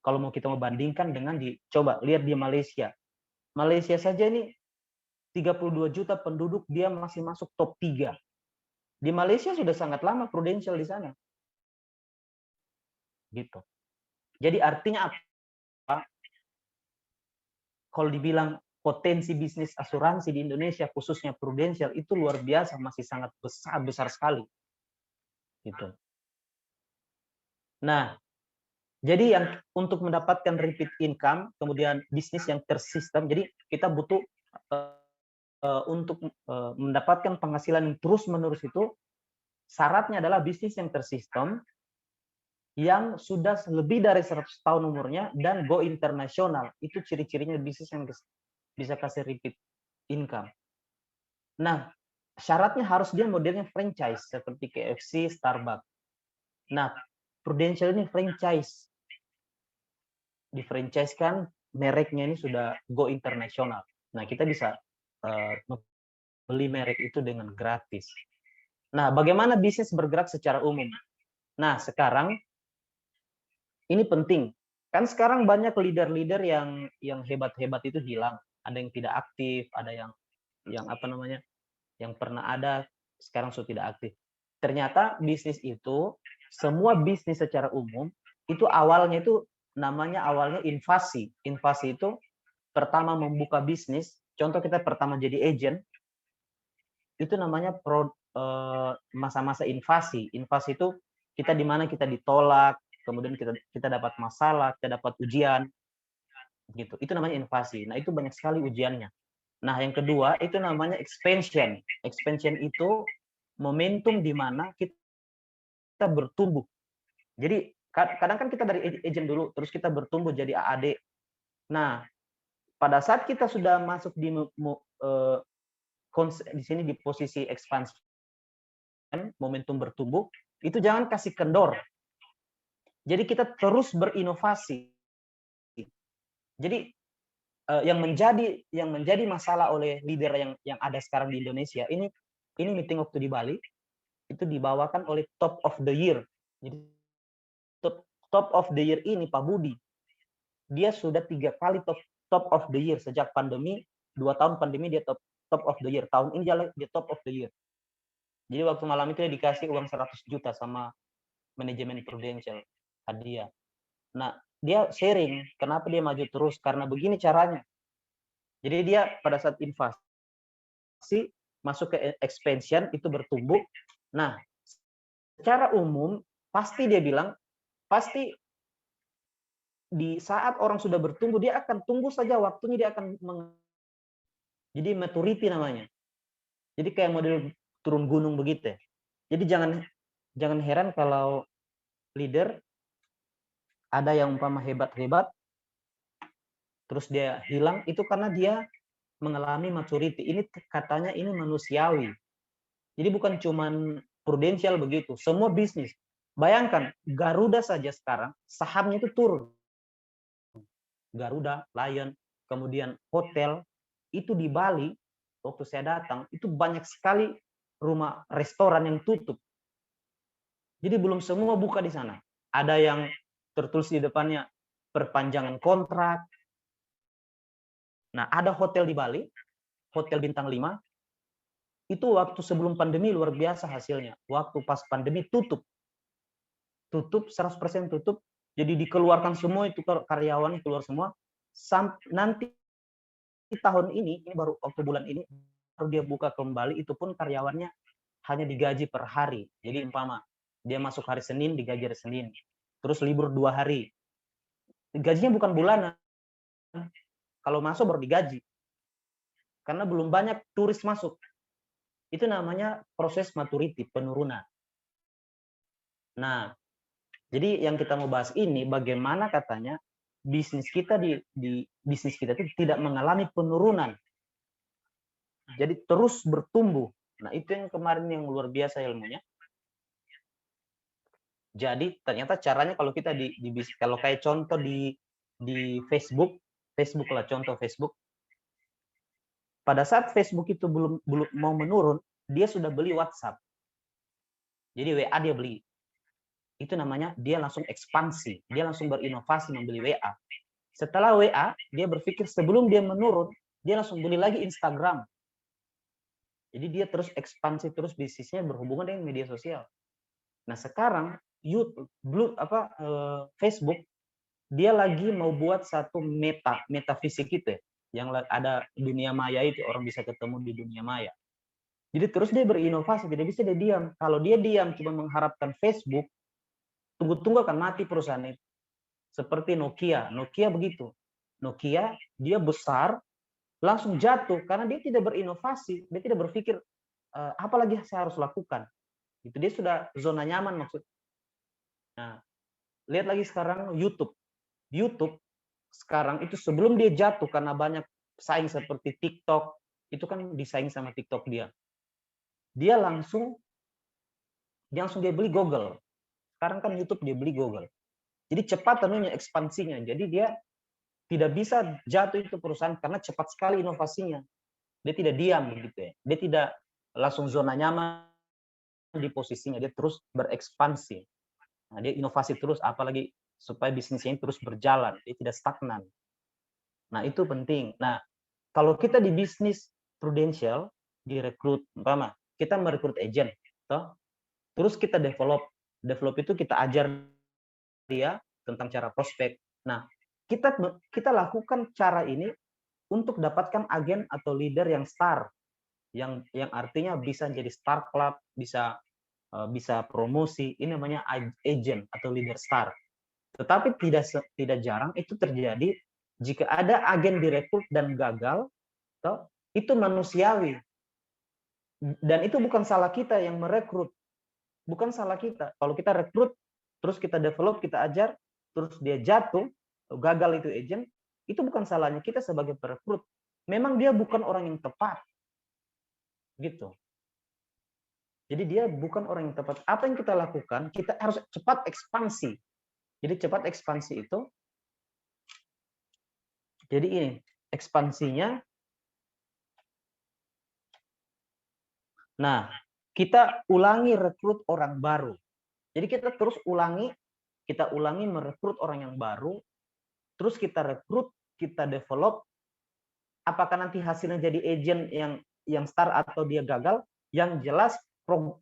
Kalau kita mau bandingkan dengan coba lihat di Malaysia. Malaysia saja ini 32 juta penduduk, dia masih masuk top 3. Di Malaysia sudah sangat lama Prudential di sana. Gitu. Jadi artinya apa? Kalau dibilang potensi bisnis asuransi di Indonesia, khususnya prudensial, itu luar biasa, masih sangat besar sekali. Gitu. Nah, jadi yang untuk mendapatkan repeat income, kemudian bisnis yang tersistem, jadi kita butuh untuk mendapatkan penghasilan yang terus-menerus itu, syaratnya adalah bisnis yang tersistem, yang sudah lebih dari 100 tahun umurnya, dan go internasional. Itu ciri-cirinya bisnis yang bisa kasih repeat income. Nah, syaratnya harus dia modelnya franchise, seperti KFC, Starbucks. Nah, Prudential ini franchise. Di-franchise-kan, mereknya ini sudah go internasional. Nah, kita bisa beli merek itu dengan gratis. Nah, bagaimana bisnis bergerak secara umum? Nah, sekarang ini penting. Kan sekarang banyak leader-leader yang hebat-hebat itu hilang. Ada yang tidak aktif, ada yang apa namanya? Yang pernah ada sekarang sudah tidak aktif. Ternyata bisnis itu, semua bisnis secara umum itu awalnya itu namanya invasi. Invasi itu pertama membuka bisnis, contoh kita pertama jadi agent, itu namanya masa-masa invasi. Invasi itu kita di mana kita ditolak, kemudian kita dapat masalah, kita dapat ujian, gitu. Itu namanya invasi. Nah, itu banyak sekali ujiannya. Nah, yang kedua itu namanya expansion. Expansion itu momentum di mana kita bertumbuh. Jadi kadang kan kita dari agent dulu, terus kita bertumbuh jadi AAD. Nah, pada saat kita sudah masuk di sini di posisi expansion, momentum bertumbuh, itu jangan kasih kendor. Jadi kita terus berinovasi. Jadi yang menjadi masalah oleh leader yang ada sekarang di Indonesia ini meeting waktu di Bali itu dibawakan oleh top of the year. Jadi top of the year ini Pak Budi, dia sudah 3 kali top of the year sejak pandemi, 2 tahun pandemi dia top of the year. Tahun ini dia top of the year. Jadi waktu malam itu dia dikasih uang 100 juta sama manajemen Prudential hadiah. Nah, dia sharing kenapa dia maju terus, karena begini caranya. Jadi dia pada saat invasi masuk ke expansion itu bertumbuh. Nah, secara umum pasti dia bilang pasti di saat orang sudah bertumbuh dia akan tunggu saja waktunya, dia akan jadi maturity namanya. Jadi kayak model turun gunung begitu. Jadi jangan heran kalau leader ada yang umpama hebat-hebat, terus dia hilang, itu karena dia mengalami maturity. Ini katanya ini manusiawi. Jadi bukan cuman Prudential begitu, semua bisnis. Bayangkan, Garuda saja sekarang sahamnya itu turun. Garuda, Lion, kemudian hotel, itu di Bali, waktu saya datang, itu banyak sekali rumah restoran yang tutup. Jadi belum semua buka di sana. Ada yang tertulis di depannya perpanjangan kontrak. Nah, ada hotel di Bali, hotel bintang 5, itu waktu sebelum pandemi luar biasa hasilnya. Waktu pas pandemi tutup 100% tutup, jadi dikeluarkan semua itu karyawan keluar semua. Nanti tahun ini baru waktu bulan ini baru dia buka kembali, itu pun karyawannya hanya digaji per hari. Jadi umpama dia masuk hari Senin digaji hari Senin. Terus libur 2 hari. Gajinya bukan bulanan. Kalau masuk baru digaji. Karena belum banyak turis masuk. Itu namanya proses maturity, penurunan. Nah, jadi yang kita mau bahas ini bagaimana katanya bisnis kita bisnis kita itu tidak mengalami penurunan. Jadi terus bertumbuh. Nah, itu yang kemarin yang luar biasa ilmunya. Jadi ternyata caranya kalau kita kalau kayak contoh di Facebook lah, contoh Facebook. Pada saat Facebook itu belum mau menurun, dia sudah beli WhatsApp. Jadi WA dia beli. Itu namanya dia langsung ekspansi, dia langsung berinovasi membeli WA. Setelah WA, dia berpikir sebelum dia menurun, dia langsung beli lagi Instagram. Jadi dia terus ekspansi terus bisnisnya berhubungan dengan media sosial. Nah, sekarang Facebook dia lagi mau buat satu metafisik itu ya, yang ada dunia maya itu, orang bisa ketemu di dunia maya. Jadi terus dia berinovasi, tidak bisa dia diam. Kalau dia diam cuma mengharapkan Facebook, tunggu-tunggu akan mati perusahaan itu. Seperti Nokia begitu. Nokia dia besar, langsung jatuh karena dia tidak berinovasi, dia tidak berpikir apa lagi saya harus lakukan. Itu dia sudah zona nyaman maksud. Nah, lihat lagi sekarang YouTube. YouTube sekarang itu sebelum dia jatuh karena banyak saing seperti TikTok, itu kan disaing sama TikTok dia. Dia langsung dia beli Google. Sekarang kan YouTube dia beli Google. Jadi cepat tentunya ekspansinya. Jadi dia tidak bisa jatuh itu perusahaan karena cepat sekali inovasinya. Dia tidak diam begitu ya. Dia tidak langsung zona nyaman di posisinya, dia terus berekspansi. Nah, dia inovasi terus, apalagi supaya bisnisnya ini terus berjalan, dia tidak stagnan. Nah, itu penting. Nah, kalau kita di bisnis prudensial, direkrut, umpama kita merekrut agent, toh, terus kita develop itu kita ajar dia tentang cara prospek. Nah, kita lakukan cara ini untuk dapatkan agen atau leader yang star, yang artinya bisa jadi star club, bisa promosi. Ini namanya agent atau leader star. Tetapi tidak jarang itu terjadi jika ada agen direkrut dan gagal, toh, itu manusiawi. Dan itu bukan salah kita yang merekrut. Bukan salah kita. Kalau kita rekrut, terus kita develop, kita ajar, terus dia jatuh, gagal itu agent, itu bukan salahnya kita sebagai perekrut. Memang dia bukan orang yang tepat. Gitu. Jadi dia bukan orang yang tepat. Apa yang kita lakukan? Kita harus cepat ekspansi. Jadi cepat ekspansi itu, jadi ini, ekspansinya. Nah, kita ulangi rekrut orang baru. Jadi kita terus ulangi merekrut orang yang baru, terus kita rekrut, kita develop. Apakah nanti hasilnya jadi agent yang star atau dia gagal? Yang jelas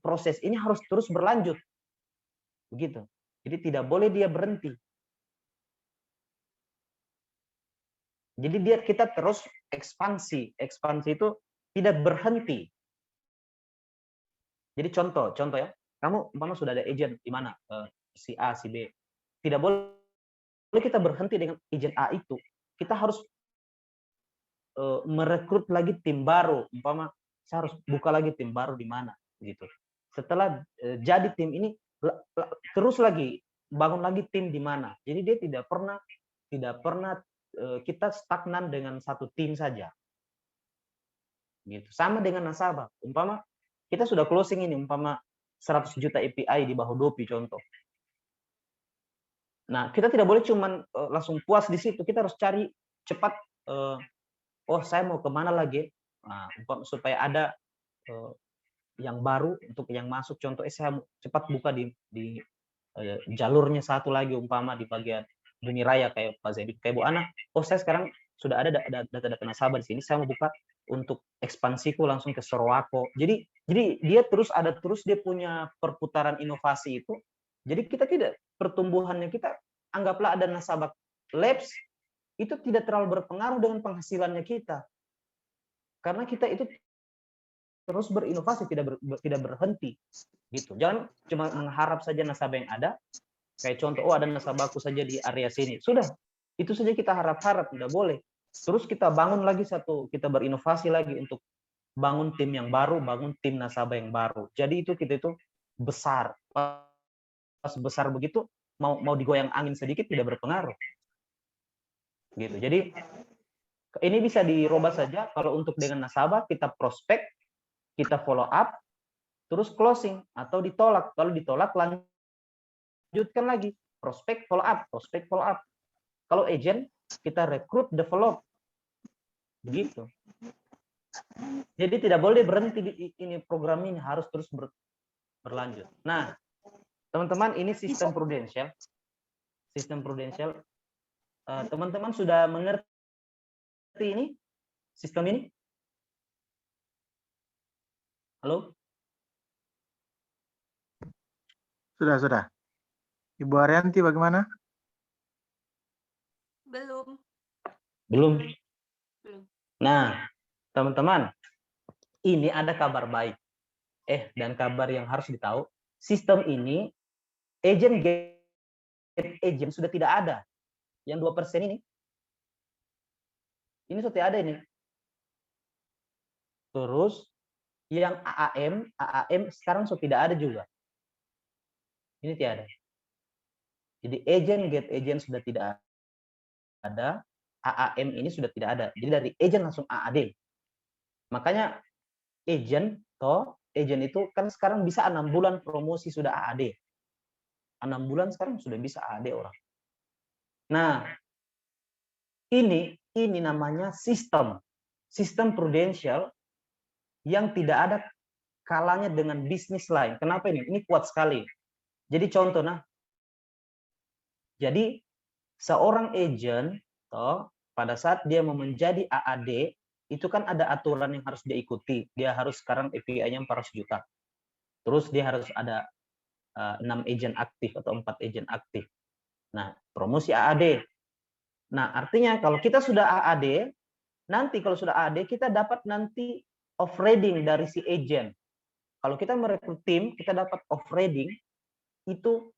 proses ini harus terus berlanjut. Begitu. Jadi tidak boleh dia berhenti. Jadi kita terus ekspansi. Ekspansi itu tidak berhenti. Jadi contoh ya, kamu umpama sudah ada agent di mana, si A, si B. Tidak boleh kita berhenti dengan agent A itu. Kita harus merekrut lagi tim baru. Umpama saya harus buka lagi tim baru di mana, gitu. Setelah jadi tim ini, terus lagi bangun lagi tim di mana. Jadi dia tidak pernah kita stagnan dengan satu tim saja. Gitu. Sama dengan nasabah. Umpama kita sudah closing ini, umpama 100 juta API di bawah Dopi contoh. Nah, kita tidak boleh cuman langsung puas di situ. Kita harus cari cepat. Oh, saya mau kemana lagi? Nah, supaya ada yang baru untuk yang masuk. Contoh, saya mau cepat buka di jalurnya satu lagi, umpama di bagian dunia raya kayak Pak Zedit, kayak Bu Ana. Oh, saya sekarang sudah ada data-data nasabah di sini. Saya mau buka untuk ekspansiku langsung ke Sorowako. Jadi dia terus dia punya perputaran inovasi itu. Jadi kita tidak, pertumbuhannya kita anggaplah ada nasabah labs itu tidak terlalu berpengaruh dengan penghasilannya kita. Karena kita itu terus berinovasi, tidak berhenti gitu. Jangan cuma mengharap saja nasabah yang ada. Kayak contoh, oh ada nasabahku saja di area sini. Sudah, itu saja kita harap-harap, tidak boleh. Terus kita bangun lagi kita berinovasi lagi untuk bangun tim yang baru, bangun tim nasabah yang baru. Jadi kita itu besar. Pas besar begitu, mau digoyang angin sedikit tidak berpengaruh. Gitu. Jadi ini bisa dirubah saja. Kalau untuk dengan nasabah, kita prospek, kita follow up, terus closing atau ditolak. Kalau ditolak, lanjutkan lagi, prospek follow up. Kalau agent, kita rekrut, develop, begitu. Jadi tidak boleh berhenti di ini, program ini harus terus berlanjut. Nah, teman-teman, ini sistem prudensial. Teman-teman sudah mengerti ini sistem ini? Halo? Sudah. Ibu Arianti bagaimana? Belum. Belum. Belum. Nah, teman-teman, ini ada kabar baik. Dan kabar yang harus ditahu, sistem ini agent sudah tidak ada. Yang 2% ini sudah tidak ada ini. Terus yang AAM sekarang sudah tidak ada juga. Ini tidak ada. Jadi agent sudah tidak ada, AAM ini sudah tidak ada. Jadi dari agent langsung AAD. Makanya agent itu kan sekarang bisa 6 bulan promosi sudah AAD. 6 bulan sekarang sudah bisa AAD orang. Nah, ini namanya sistem prudensial yang tidak ada kalanya dengan bisnis lain. Kenapa ini? Ini kuat sekali. Jadi contoh, jadi seorang agent pada saat dia mau menjadi AAD, itu kan ada aturan yang harus dia ikuti. Dia harus sekarang API-nya 400 juta. Terus dia harus ada 6 agent aktif atau 4 agent aktif. Nah, promosi AAD. Nah, artinya kalau kita sudah AAD, nanti kalau sudah AAD, kita dapat nanti off-rating dari si agent. Kalau kita merekrut tim, kita dapat off-rating, itu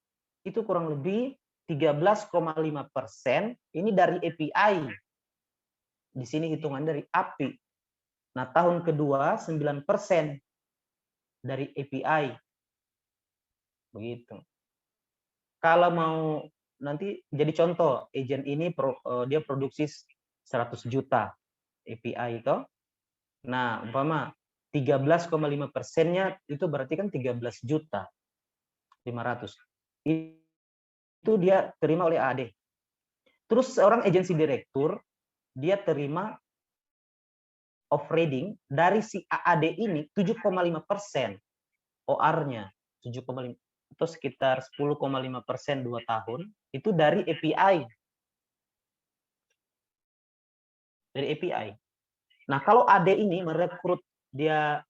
kurang lebih 13,5% ini dari API. Di sini hitungan dari API. Nah, tahun kedua 9% dari API. Begitu. Kalau mau nanti jadi contoh, agent ini dia produksi 100 juta API itu. Nah, umpama 13,5%-nya itu berarti kan 13 juta 500. Itu dia terima oleh AD. Terus seorang agensi direktur, dia terima off-rating dari si AAD ini 7,5%. OR-nya 7,5%. Itu sekitar 10,5% 2 tahun. Itu dari API. Dari API. Nah, kalau AD ini merekrut, dia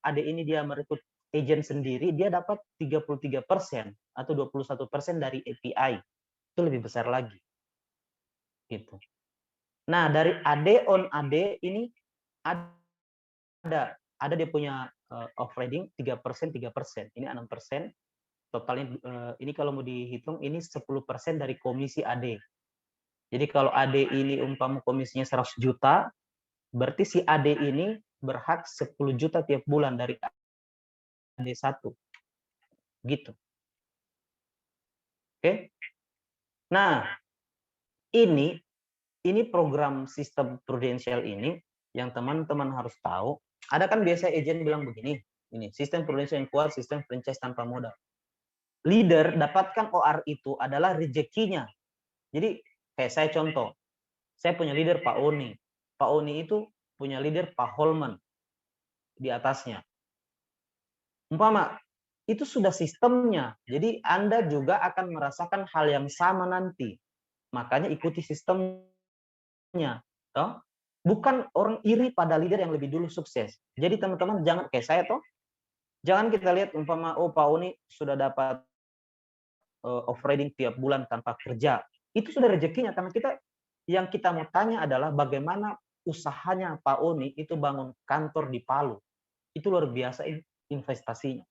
merekrut agent sendiri, dia dapat 33% atau 21% dari API. Itu lebih besar lagi. Gitu. Nah, dari AD on AD ini ada dia punya off-rating 3%. Ini 6%. Totalnya ini kalau mau dihitung ini 10% dari komisi AD. Jadi kalau AD ini umpama komisinya 100 juta, berarti si AD ini berhak 10 juta tiap bulan dari AD1. Gitu. Oke. Nah, ini program sistem prudensial ini yang teman-teman harus tahu. Ada kan biasa agent bilang begini, ini sistem prudensial yang kuat, sistem franchise tanpa modal. Leader dapatkan OR itu adalah rezekinya. Jadi kayak saya contoh, saya punya leader Pak Oni. Pak Oni itu punya leader Pak Holman di atasnya. Umpama itu sudah sistemnya. Jadi Anda juga akan merasakan hal yang sama nanti. Makanya ikuti sistemnya. Toh? Bukan orang iri pada leader yang lebih dulu sukses. Jadi teman-teman jangan kayak saya toh. Jangan kita lihat umpama Pak Oni sudah dapat off-rating tiap bulan tanpa kerja. Itu sudah rezekinya, karena yang kita mau tanya adalah bagaimana usahanya Pak Oni itu bangun kantor di Palu. Itu luar biasa investasinya.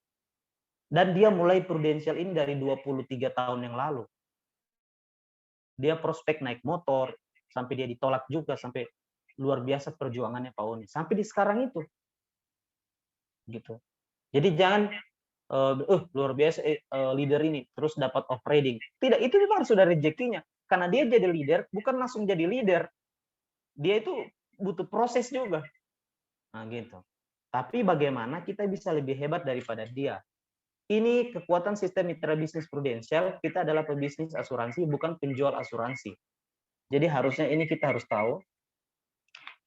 Dan dia mulai prudensial ini dari 23 tahun yang lalu. Dia prospek naik motor, sampai dia ditolak juga, sampai luar biasa perjuangannya Pak Oni. Sampai di sekarang itu. Gitu. Jadi jangan luar biasa leader ini terus dapat off-rating. Tidak, itu memang sudah rezekinya. Karena dia jadi leader, bukan langsung jadi leader. Dia itu butuh proses juga. Nah, gitu. Tapi bagaimana kita bisa lebih hebat daripada dia? Ini kekuatan sistem mitra bisnis prudensial. Kita adalah pebisnis asuransi, bukan penjual asuransi. Jadi harusnya ini kita harus tahu.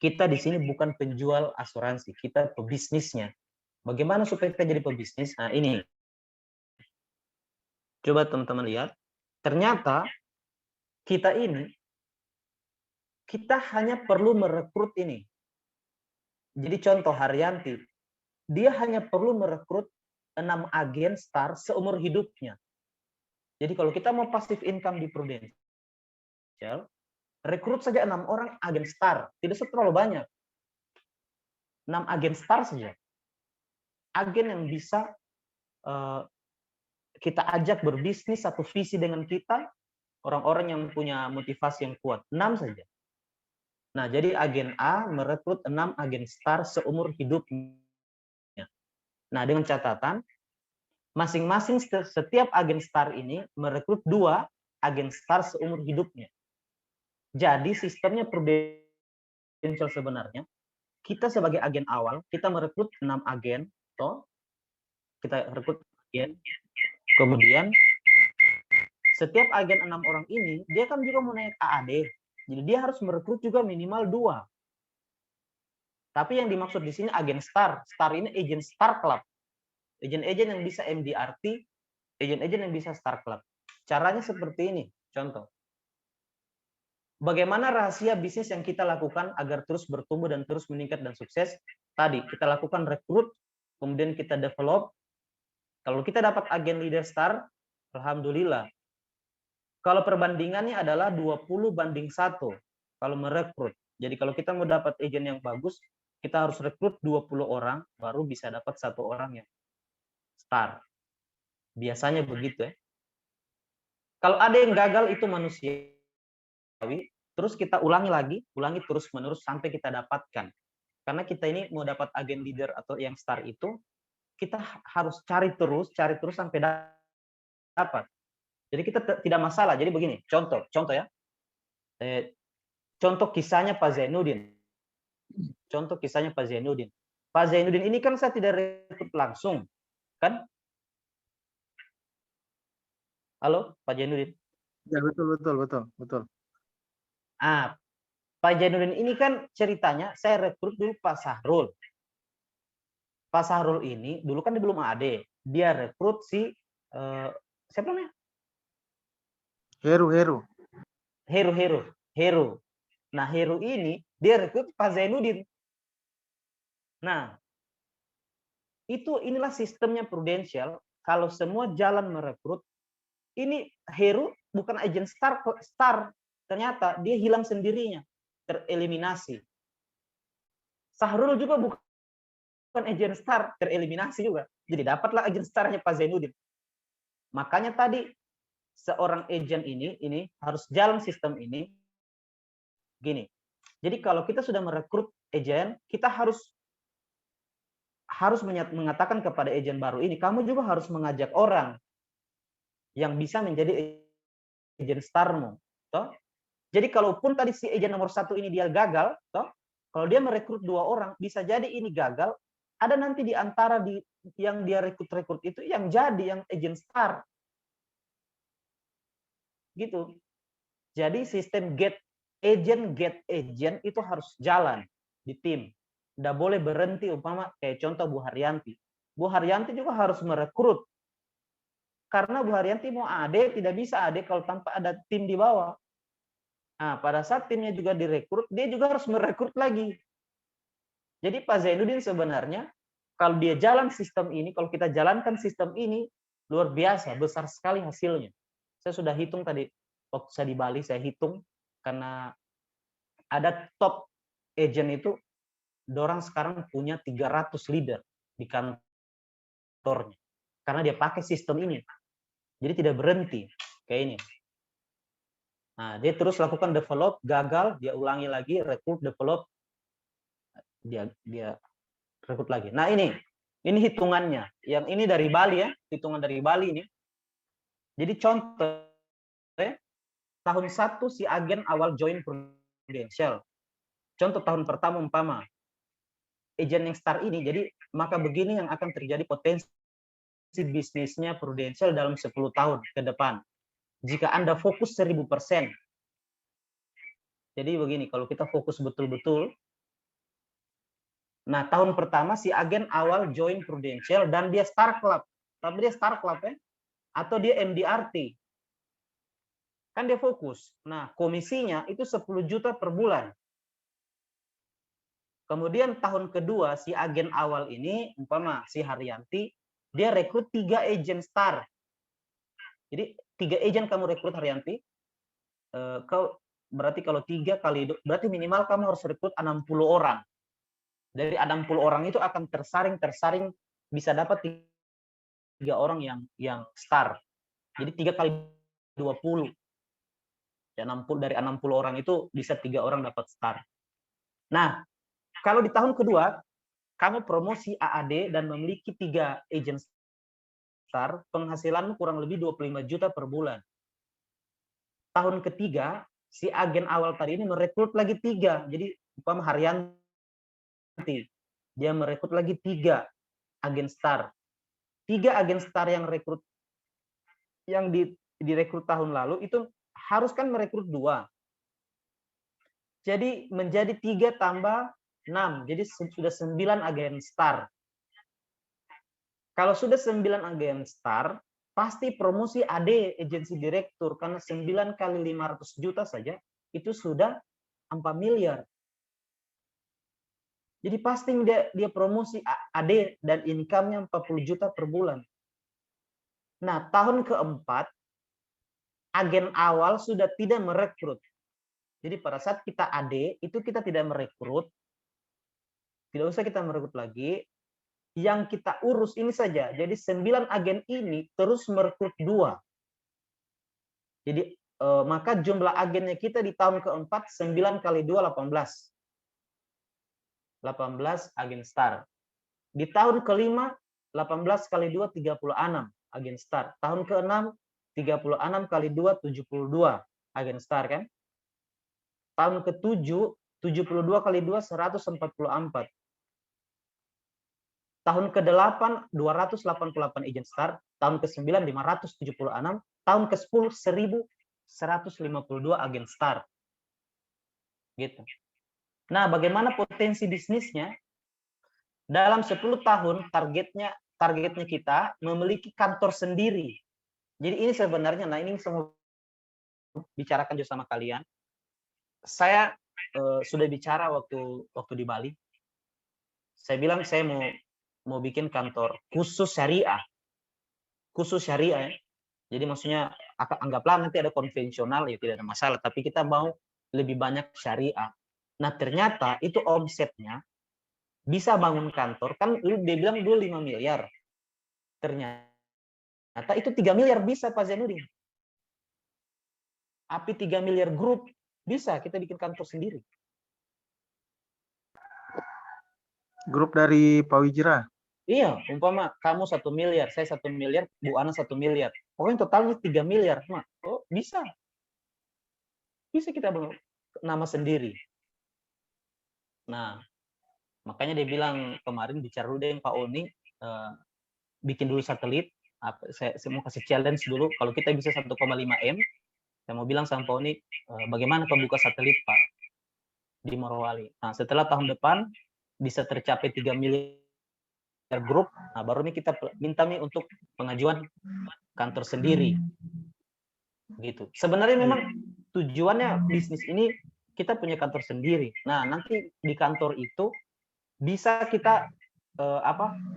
Kita di sini bukan penjual asuransi, kita pebisnisnya. Bagaimana supaya kita jadi pebisnis? Nah, ini. Coba teman-teman lihat. Ternyata kita hanya perlu merekrut ini. Jadi contoh Haryanti, dia hanya perlu merekrut 6 agen star seumur hidupnya. Jadi kalau kita mau passive income di prudensial, rekrut saja 6 orang agen star, tidak terlalu banyak. 6 agen star saja. Agen yang bisa kita ajak berbisnis satu visi dengan kita, orang-orang yang punya motivasi yang kuat. 6 saja. Nah, jadi agen A merekrut 6 agen star seumur hidupnya. Nah, dengan catatan, masing-masing setiap agen star ini merekrut 2 agen star seumur hidupnya. Jadi sistemnya prudential sebenarnya, kita sebagai agen awal, kita merekrut 6 agen, toh kita rekrut agen. Kemudian setiap agen 6 orang ini, dia kan juga mau naik AAD. Jadi dia harus merekrut juga minimal 2. Tapi yang dimaksud di sini agen star. Star ini agent star club. Agent-agent yang bisa MDRT, agent-agent yang bisa star club. Caranya seperti ini, contoh. Bagaimana rahasia bisnis yang kita lakukan agar terus bertumbuh dan terus meningkat dan sukses? Tadi, kita lakukan rekrut, kemudian kita develop. Kalau kita dapat agen leader star, alhamdulillah. Kalau perbandingannya adalah 20:1 kalau merekrut. Jadi kalau kita mau dapat agen yang bagus, kita harus rekrut 20 orang, baru bisa dapat 1 orang yang star. Biasanya begitu ya. Kalau ada yang gagal itu manusiawi, terus kita ulangi terus-menerus sampai kita dapatkan. Karena kita ini mau dapat agen leader atau yang star itu, kita harus cari terus sampai dapat. Jadi kita tidak masalah. Jadi begini, contoh ya. Contoh kisahnya Pak Zainuddin. Pak Zainuddin ini kan saya tidak rekrut langsung, kan? Halo, Pak Zainuddin. Ya, betul. Pak Zainuddin ini kan ceritanya saya rekrut dulu Pak Sahrul. Pak Sahrul ini dulu kan dia belum AD. Dia rekrut si siapa namanya? Heru. Nah, Heru ini dia rekrut Pak Zainuddin. Nah, inilah sistemnya Prudential. Kalau semua jalan merekrut, ini Heru bukan agent star. Ternyata dia hilang sendirinya, tereliminasi. Sahrul juga bukan agent star, tereliminasi juga. Jadi dapatlah agent starnya Pak Zainuddin. Makanya tadi seorang agent ini harus jalan sistem ini gini. Jadi kalau kita sudah merekrut agent, kita harus mengatakan kepada agent baru ini, kamu juga harus mengajak orang yang bisa menjadi agent starmu. Toh? Jadi kalaupun tadi si agent nomor 1 ini dia gagal, toh? Kalau dia merekrut 2 orang, bisa jadi ini gagal, ada nanti di antara yang dia rekrut itu yang jadi yang agent star. Gitu. Jadi sistem get agent itu harus jalan di tim. Tidak boleh berhenti, umpama kayak contoh Bu Haryanti. Bu Haryanti juga harus merekrut. Karena Bu Haryanti mau AD, tidak bisa AD kalau tanpa ada tim di bawah. Nah, pada saat timnya juga direkrut, dia juga harus merekrut lagi. Jadi Pak Zainuddin sebenarnya, kalau dia jalan sistem ini, kalau kita jalankan sistem ini, luar biasa, besar sekali hasilnya. Saya sudah hitung tadi, waktu saya di Bali, saya hitung, karena ada top agent itu, dorang sekarang punya 300 leader di kantornya. Karena dia pakai sistem ini. Jadi tidak berhenti, kayak ini. Nah, dia terus lakukan develop, gagal, dia ulangi lagi, rekrut, develop, dia rekrut lagi. Nah, ini hitungannya. Yang ini dari Bali ya, hitungan dari Bali ini. Jadi contoh, tahun 1 si agen awal join Prudential. Contoh tahun pertama umpama agent yang star ini, jadi maka begini yang akan terjadi potensi bisnisnya Prudential dalam 10 tahun ke depan. Jika Anda fokus 1000%. Jadi begini, kalau kita fokus betul-betul, nah tahun pertama si agen awal join Prudential dan dia star club. Tapi dia star club ya, atau dia MDRT. Kan dia fokus. Nah, komisinya itu 10 juta per bulan. Kemudian tahun kedua si agen awal ini, umpama si Haryanti, dia rekrut 3 agent star. Jadi 3 agent kamu rekrut Haryanti, berarti kalau 3 kali, berarti minimal kamu harus rekrut 60 orang. Dari 60 orang itu akan tersaring bisa dapat 3 orang yang star. Jadi 3 kali 20. Ya, 60 dari 60 orang itu bisa 3 orang dapat star. Nah, kalau di tahun kedua kamu promosi AAD dan memiliki 3 agent star, penghasilanmu kurang lebih 25 juta per bulan. Tahun ketiga, si agen awal tadi ini merekrut lagi 3. Jadi, umpama Haryanti, dia merekrut lagi 3 agen star. 3 agen star yang direkrut tahun lalu itu harus kan merekrut 2. Jadi menjadi 3 tambah 6. Jadi sudah 9 agen star. Kalau sudah 9 agen star, pasti promosi AD, agensi direktur, karena 9 kali 500 juta saja, itu sudah 4 miliar. Jadi pasti dia promosi AD dan income-nya 40 juta per bulan. Nah, tahun keempat, agen awal sudah tidak merekrut. Jadi pada saat kita AD, itu kita tidak merekrut, tidak usah kita merekrut lagi, yang kita urus ini saja. Jadi 9 agen ini terus merekrut 2. Jadi maka jumlah agennya kita di tahun keempat 9 kali 2 18. 18 agen star. Di tahun kelima 18 kali 2 36 agen star. Tahun ke-6 36 kali 2 72 agen star kan? Tahun ke-7 72 kali 2 144. Tahun ke-8 288 agent star, tahun ke-9 576, tahun ke-10 1152 agen star. Gitu. Nah, bagaimana potensi bisnisnya? Dalam 10 tahun targetnya kita memiliki kantor sendiri. Jadi ini sebenarnya, nah ini semua bicarakan juga sama kalian. Saya sudah bicara waktu di Bali. Saya bilang saya mau bikin kantor khusus syariah. Khusus syariah. Ya. Jadi maksudnya anggaplah nanti ada konvensional ya tidak ada masalah, tapi kita mau lebih banyak syariah. Nah, ternyata itu omsetnya bisa bangun kantor kan dia bilang dulu 5 miliar. Ternyata itu 3 miliar bisa Pak Zainuddin. Api 3 miliar grup bisa kita bikin kantor sendiri. Grup dari Pak Wijra. Iya, umpama kamu 1 miliar, saya 1 miliar, Bu Ana 1 miliar. Pokoknya totalnya 3 miliar. Oh, bisa. Bisa kita bawa nama sendiri. Nah, makanya dia bilang kemarin bicara dulu dengan Pak Oni, bikin dulu satelit. Saya mau kasih challenge dulu. Kalau kita bisa 1,5 M, saya mau bilang sama Pak Oni, bagaimana pembuka satelit Pak di Morowali. Nah, setelah tahun depan bisa tercapai 3 miliar grup, nah baru nih kita minta nih untuk pengajuan kantor sendiri. Gitu. Sebenarnya memang tujuannya bisnis ini kita punya kantor sendiri. Nah, nanti di kantor itu bisa kita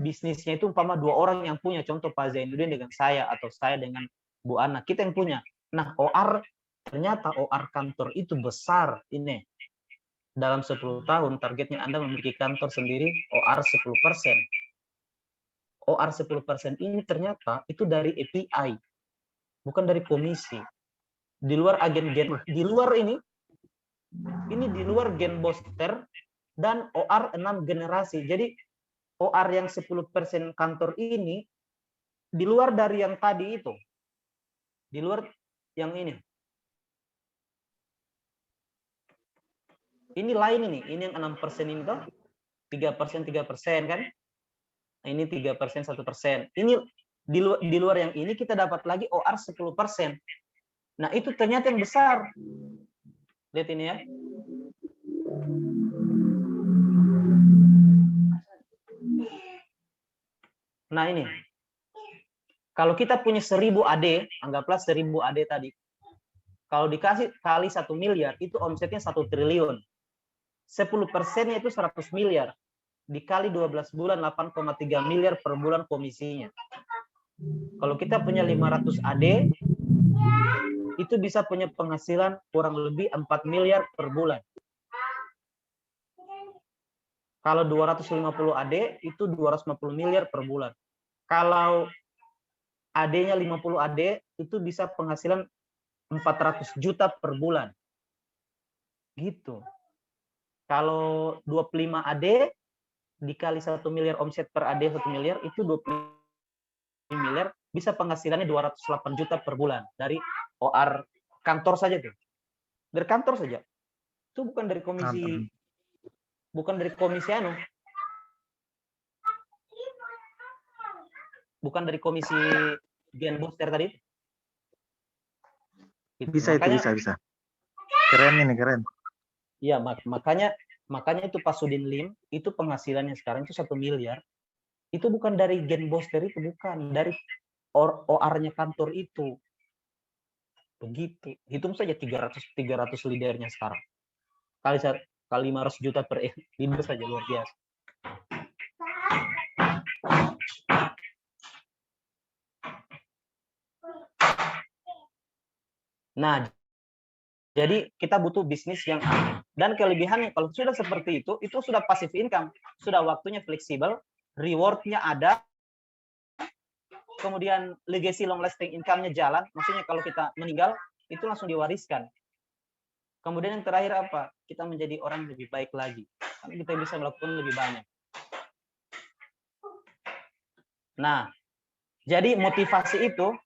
bisnisnya itu umpama 2 orang yang punya, contoh Pak Zainuddin dengan saya atau saya dengan Bu Ana, kita yang punya. Nah, ternyata OR kantor itu besar ini. Dalam 10 tahun targetnya Anda memiliki kantor sendiri OR 10%. OR 10% ini ternyata itu dari API, bukan dari komisi. Di luar di luar ini di luar gen booster dan OR 6 generasi. Jadi OR yang 10% kantor ini di luar dari yang tadi itu. Di luar yang ini. Ini lain ini yang 6% ini toh. 3% kan? Ini 3%, 1%. Ini di luar yang ini kita dapat lagi OR 10%. Nah, itu ternyata yang besar. Lihat ini ya. Nah, ini. Kalau kita punya 1000 AD, anggaplah 1000 AD tadi. Kalau dikasih kali 1 miliar, itu omsetnya 1 triliun. 10%-nya itu 100 miliar. Dikali 12 bulan 8,3 miliar per bulan komisinya. Kalau kita punya 500 AD, itu bisa punya penghasilan kurang lebih 4 miliar per bulan. Kalau 250 AD itu 250 miliar per bulan. Kalau AD-nya 50 AD itu bisa penghasilan 400 juta per bulan. Gitu. Kalau 25 AD dikali 1 miliar omset per AD 1 miliar itu 20 miliar, bisa penghasilannya 208 juta per bulan dari OR kantor saja tuh. Dari kantor saja. Itu bukan dari komisi bukan dari komisi Gen Booster tadi. Gitu. Bisa Makanya, itu bisa. Keren ini, keren. Iya, makanya itu Pak Sudin Lim itu penghasilannya sekarang itu 1 miliar. Itu bukan dari Gen Booster itu, bukan dari OR-nya kantor itu. Begitu. Hitung saja 300 leadernya sekarang. Kali 500 juta per leader saja, luar biasa. Nah, jadi kita butuh bisnis yang, dan kelebihannya kalau sudah seperti itu sudah passive income, sudah waktunya fleksibel, reward-nya ada, kemudian legacy long lasting income-nya jalan, maksudnya kalau kita meninggal itu langsung diwariskan. Kemudian yang terakhir apa? Kita menjadi orang lebih baik lagi, karena kita bisa melakukan lebih banyak. Nah, jadi motivasi itu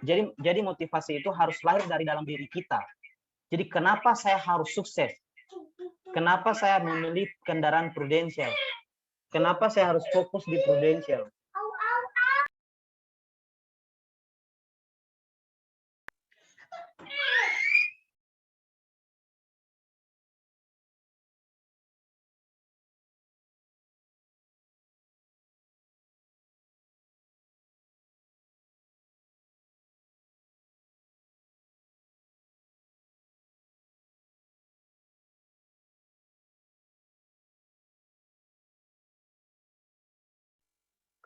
Jadi motivasi itu harus lahir dari dalam diri kita. Jadi kenapa saya harus sukses? Kenapa saya memilih kendaraan prudensial? Kenapa saya harus fokus di prudensial?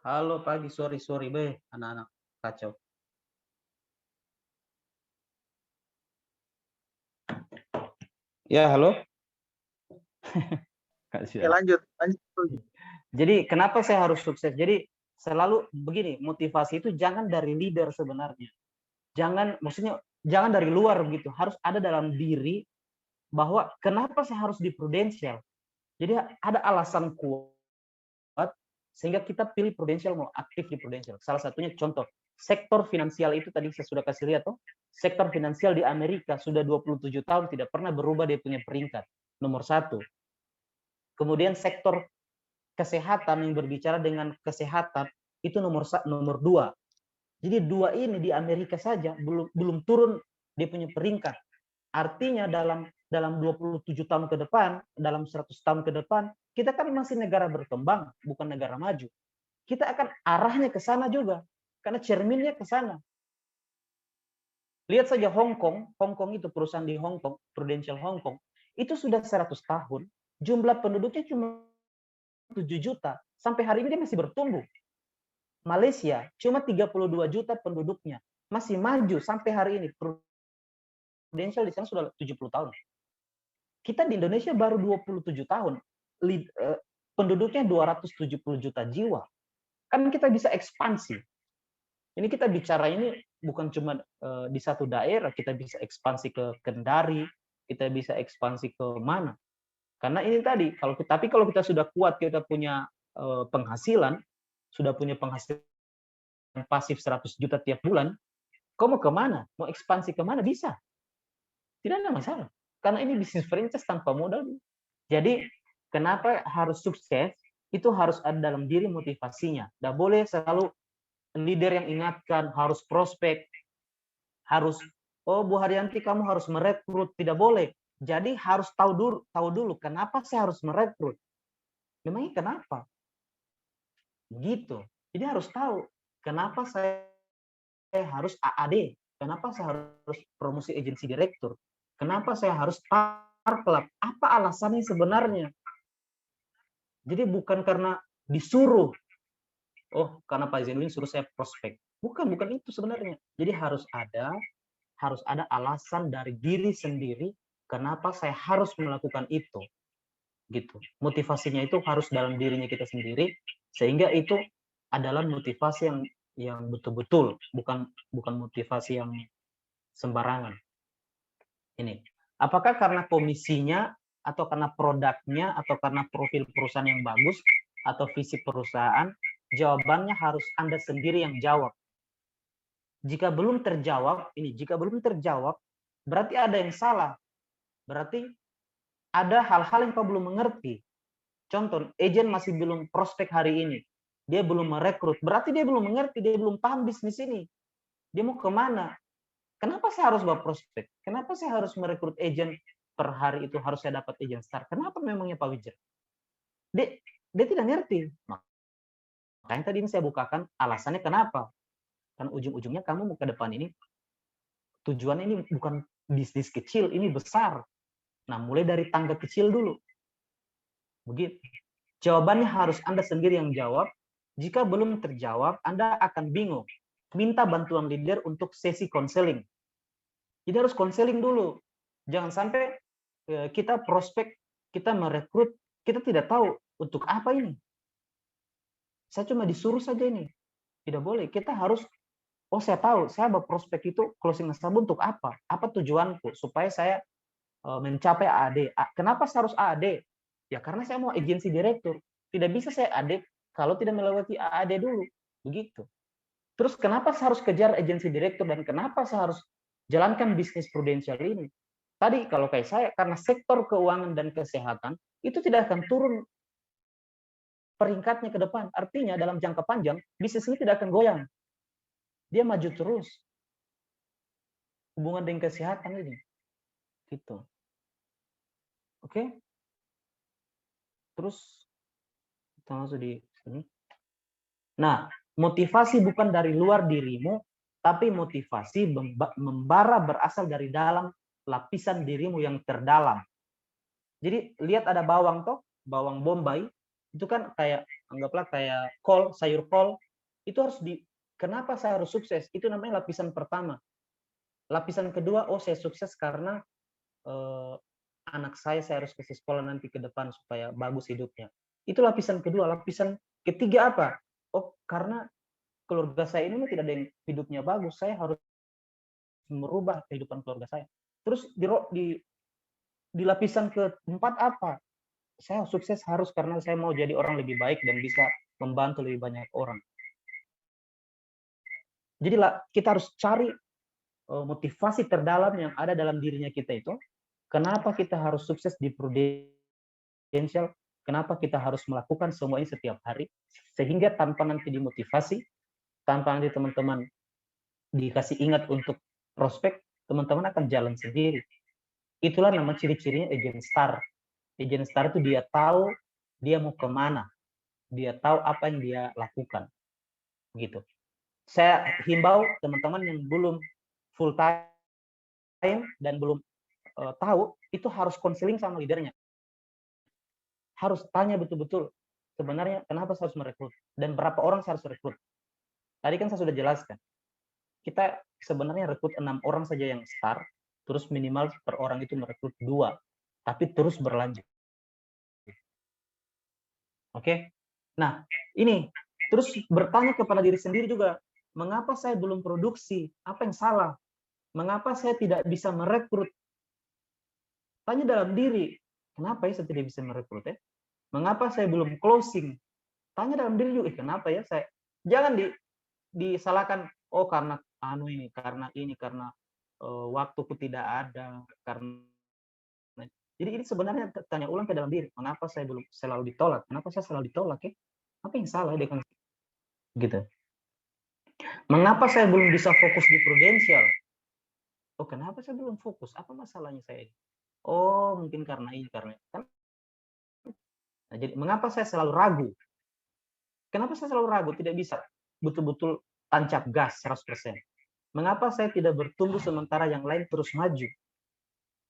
Halo pagi, sorry be, anak-anak kacau. Ya, halo. Ya, lanjut. Jadi kenapa saya harus sukses? Jadi selalu begini, motivasi itu jangan dari leader sebenarnya. Maksudnya jangan dari luar begitu, harus ada dalam diri bahwa kenapa saya harus di prudensial. Jadi ada alasan kuat sehingga kita pilih prudensial, mau aktif di prudensial. Salah satunya contoh, sektor finansial itu tadi saya sudah kasih lihat tuh. Sektor finansial di Amerika sudah 27 tahun tidak pernah berubah dia punya peringkat. Nomor 1. Kemudian sektor kesehatan yang berbicara dengan kesehatan itu nomor 2. Jadi 2 ini di Amerika saja belum turun dia punya peringkat. Artinya dalam 27 tahun ke depan, dalam 100 tahun ke depan, kita kan masih negara berkembang, bukan negara maju. Kita akan arahnya ke sana juga, karena cerminnya ke sana. Lihat saja Hong Kong itu perusahaan di Hong Kong, Prudential Hong Kong, itu sudah 100 tahun, jumlah penduduknya cuma 7 juta, sampai hari ini dia masih bertumbuh. Malaysia cuma 32 juta penduduknya, masih maju sampai hari ini. Prudential di sana sudah 70 tahun. Kita di Indonesia baru 27 tahun. Penduduknya 270 juta jiwa. Kan kita bisa ekspansi. Ini kita bicara ini bukan cuma di satu daerah, kita bisa ekspansi ke Kendari, kita bisa ekspansi ke mana. Karena ini tadi, tapi kalau kita sudah kuat, kita punya penghasilan, sudah punya penghasilan pasif 100 juta tiap bulan, kau mau kemana? Mau ekspansi kemana? Bisa. Tidak ada masalah. Karena ini bisnis franchise tanpa modal. Jadi, kenapa harus sukses? Itu harus ada dalam diri motivasinya. Tidak boleh selalu leader yang ingatkan, harus prospek, harus, oh Bu Haryanti kamu harus merekrut. Tidak boleh. Jadi harus tahu dulu kenapa saya harus merekrut. Memangnya kenapa? Begitu. Jadi harus tahu kenapa saya harus AAD. Kenapa saya harus promosi agensi direktur? Kenapa saya harus start club? Apa alasannya sebenarnya? Jadi bukan karena disuruh. Oh, karena Pak Zainuddin suruh saya prospek. Bukan itu sebenarnya. Jadi harus ada alasan dari diri sendiri kenapa saya harus melakukan itu. Gitu. Motivasinya itu harus dalam dirinya kita sendiri, sehingga itu adalah motivasi yang betul-betul, bukan motivasi yang sembarangan. Ini. Apakah karena komisinya, atau karena produknya, atau karena profil perusahaan yang bagus, atau visi perusahaan? Jawabannya harus Anda sendiri yang jawab. Jika belum terjawab, berarti ada yang salah. Berarti ada hal-hal yang kau belum mengerti. Contoh, agen masih belum prospek hari ini. Dia belum merekrut. Berarti dia belum mengerti, dia belum paham bisnis ini. Dia mau kemana? Kenapa saya harus bawa prospek? Kenapa saya harus merekrut agen per hari itu harus saya dapat agen start? Kenapa memangnya Pak Wijaya? Dia tidak ngerti. Makanya tadi ini saya bukakan alasannya kenapa. Karena ujung-ujungnya kamu mau ke depan ini, tujuannya ini bukan bisnis kecil, ini besar. Nah, mulai dari tangga kecil dulu. Begitu. Jawabannya harus Anda sendiri yang jawab. Jika belum terjawab, Anda akan bingung. Minta bantuan leader untuk sesi konseling. Jadi harus konseling dulu. Jangan sampai kita prospek, kita merekrut, kita tidak tahu untuk apa ini. Saya cuma disuruh saja ini. Tidak boleh. Kita harus, saya tahu, saya berprospek itu closing nasabah untuk apa? Apa tujuanku? Supaya saya mencapai AAD. Kenapa saya harus AAD? Ya karena saya mau agensi direktur. Tidak bisa saya AAD kalau tidak melewati AAD dulu. Begitu. Terus kenapa saya harus kejar agensi direktur dan kenapa saya harus jalankan bisnis prudensial ini? Tadi kalau kayak saya, karena sektor keuangan dan kesehatan, itu tidak akan turun peringkatnya ke depan. Artinya dalam jangka panjang, bisnis ini tidak akan goyang. Dia maju terus. Hubungan dengan kesehatan ini. Gitu. Oke? Terus, kita masuk di sini. Nah, motivasi bukan dari luar dirimu, tapi motivasi membara berasal dari dalam lapisan dirimu yang terdalam. Jadi, lihat ada bawang toh, bawang bombay, itu kan kayak, anggaplah kayak kol, sayur kol, itu harus kenapa saya harus sukses? Itu namanya lapisan pertama. Lapisan kedua, saya sukses karena anak saya harus ke sekolah nanti ke depan supaya bagus hidupnya. Itu lapisan kedua. Lapisan ketiga apa? Karena keluarga saya ini tidak ada yang hidupnya bagus, saya harus merubah kehidupan keluarga saya. Terus di lapisan keempat apa? Saya sukses harus karena saya mau jadi orang lebih baik dan bisa membantu lebih banyak orang. Jadi kita harus cari motivasi terdalam yang ada dalam dirinya kita itu. Kenapa kita harus sukses di prudensial? Kenapa kita harus melakukan semua ini setiap hari? Sehingga tanpa nanti dimotivasi, tanpa nanti teman-teman dikasih ingat untuk prospek, teman-teman akan jalan sendiri. Itulah nama ciri-cirinya agent star. Agent star itu dia tahu dia mau kemana. Dia tahu apa yang dia lakukan. Gitu. Saya himbau teman-teman yang belum full time dan belum tahu, itu harus konseling sama leadernya. Harus tanya betul-betul, sebenarnya kenapa saya harus merekrut? Dan berapa orang saya harus rekrut? Tadi kan saya sudah jelaskan. Kita sebenarnya rekrut 6 orang saja yang start, terus minimal per orang itu merekrut 2. Tapi terus berlanjut. Oke? Nah, ini. Terus bertanya kepada diri sendiri juga, mengapa saya belum produksi? Apa yang salah? Mengapa saya tidak bisa merekrut? Tanya dalam diri, kenapa ya saya tidak bisa merekrut ya? Mengapa saya belum closing? Tanya dalam diri juga, kenapa ya saya? Jangan disalahkan, karena karena waktuku tidak ada, karena. Jadi ini sebenarnya tanya ulang ke dalam diri, kenapa saya belum selalu ditolak? Kenapa saya selalu ditolak ya? Apa yang salah dengan gitu? Mengapa saya belum bisa fokus di prudensial? Kenapa saya belum fokus? Apa masalahnya saya? Mungkin karena ini, karena kan. Nah, jadi mengapa saya selalu ragu? Kenapa saya selalu ragu? Tidak bisa betul-betul tancap gas 100%. Mengapa saya tidak bertumbuh sementara yang lain terus maju?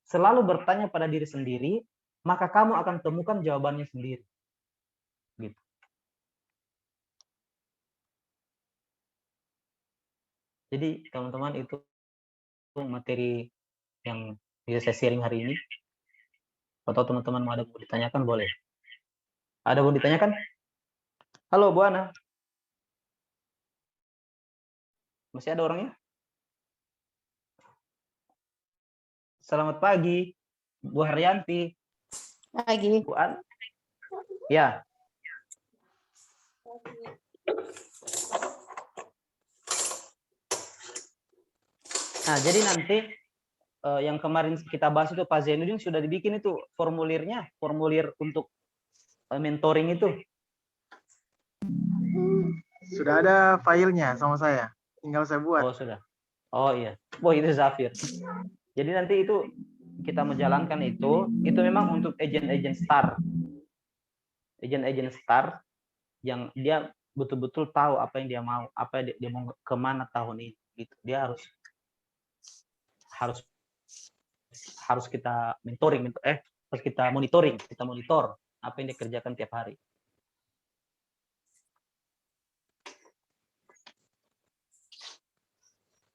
Selalu bertanya pada diri sendiri, maka kamu akan temukan jawabannya sendiri. Gitu. Jadi teman-teman, itu materi yang bisa saya sharing hari ini. Atau teman-teman mau ada mau ditanyakan, boleh. Ada mau ditanyakan? Halo Bu Ana. Masih ada orangnya? Selamat pagi, Bu Haryanti. Lagi. Bu An. Ya. Nah, jadi nanti yang kemarin kita bahas itu Pak Zainuddin sudah dibikin itu formulirnya, formulir untuk mentoring itu. Sudah ada filenya sama saya. Tinggal saya buat. Oh, sudah. Oh iya. Oh, itu Zafir. Jadi nanti itu kita menjalankan itu memang untuk agent-agent star. Agent-agent star yang dia betul-betul tahu apa yang dia mau, apa dia mau kemana tahun ini. Gitu. Dia harus kita mentoring, harus kita monitoring, kita monitor apa yang dia kerjakan tiap hari.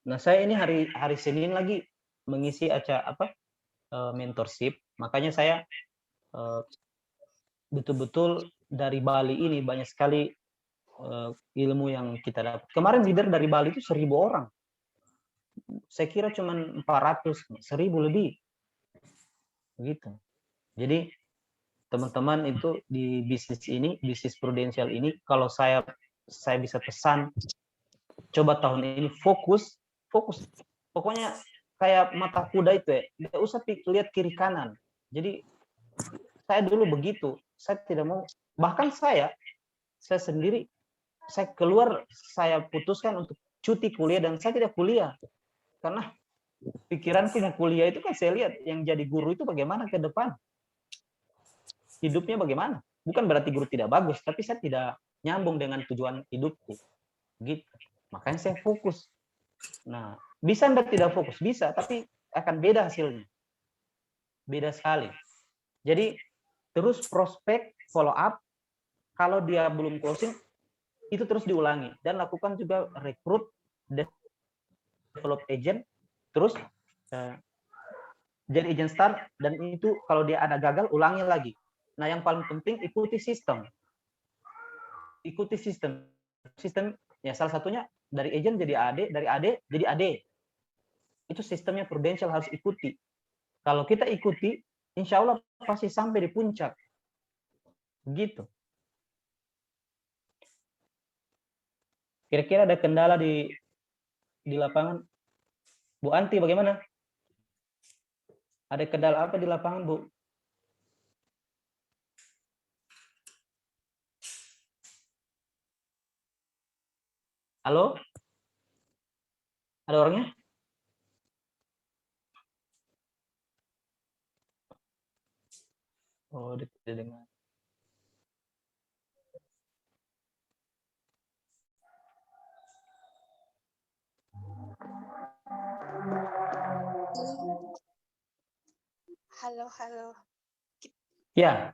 Nah, saya ini hari Senin lagi mengisi acara mentorship, makanya saya betul-betul dari Bali ini banyak sekali ilmu yang kita dapat. Kemarin leader dari Bali itu 1.000 orang. Saya kira cuma 400, 1.000 lebih. Gitu. Jadi teman-teman itu di bisnis prudensial ini, kalau saya bisa pesan, coba tahun ini fokus. Pokoknya kayak mata kuda itu ya, tidak usah lihat kiri kanan. Jadi saya dulu begitu, saya tidak mau, bahkan saya sendiri, saya keluar, saya putuskan untuk cuti kuliah dan saya tidak kuliah. Karena pikiranku mau kuliah itu kan saya lihat yang jadi guru itu bagaimana ke depan. Hidupnya bagaimana. Bukan berarti guru tidak bagus, tapi saya tidak nyambung dengan tujuan hidupku. Gitu. Makanya saya fokus. Nah, bisa Anda tidak fokus? Bisa, tapi akan beda hasilnya. Beda sekali. Jadi, terus prospek, follow up. Kalau dia belum closing, itu terus diulangi. Dan lakukan juga rekrut, develop agent, terus jadi agent star, dan itu kalau dia ada gagal, ulangi lagi. Nah, yang paling penting ikuti sistem. Ikuti sistem. Sistem ya salah satunya dari agent jadi AD, dari AD jadi AD. Itu sistemnya prudensial harus ikuti. Kalau kita ikuti, insya Allah pasti sampai di puncak. Gitu. Kira-kira ada kendala di lapangan? Bu Anti bagaimana? Ada kendala apa di lapangan, Bu? Halo? Ada orangnya? Oh, tidak dengar. Halo. Ya.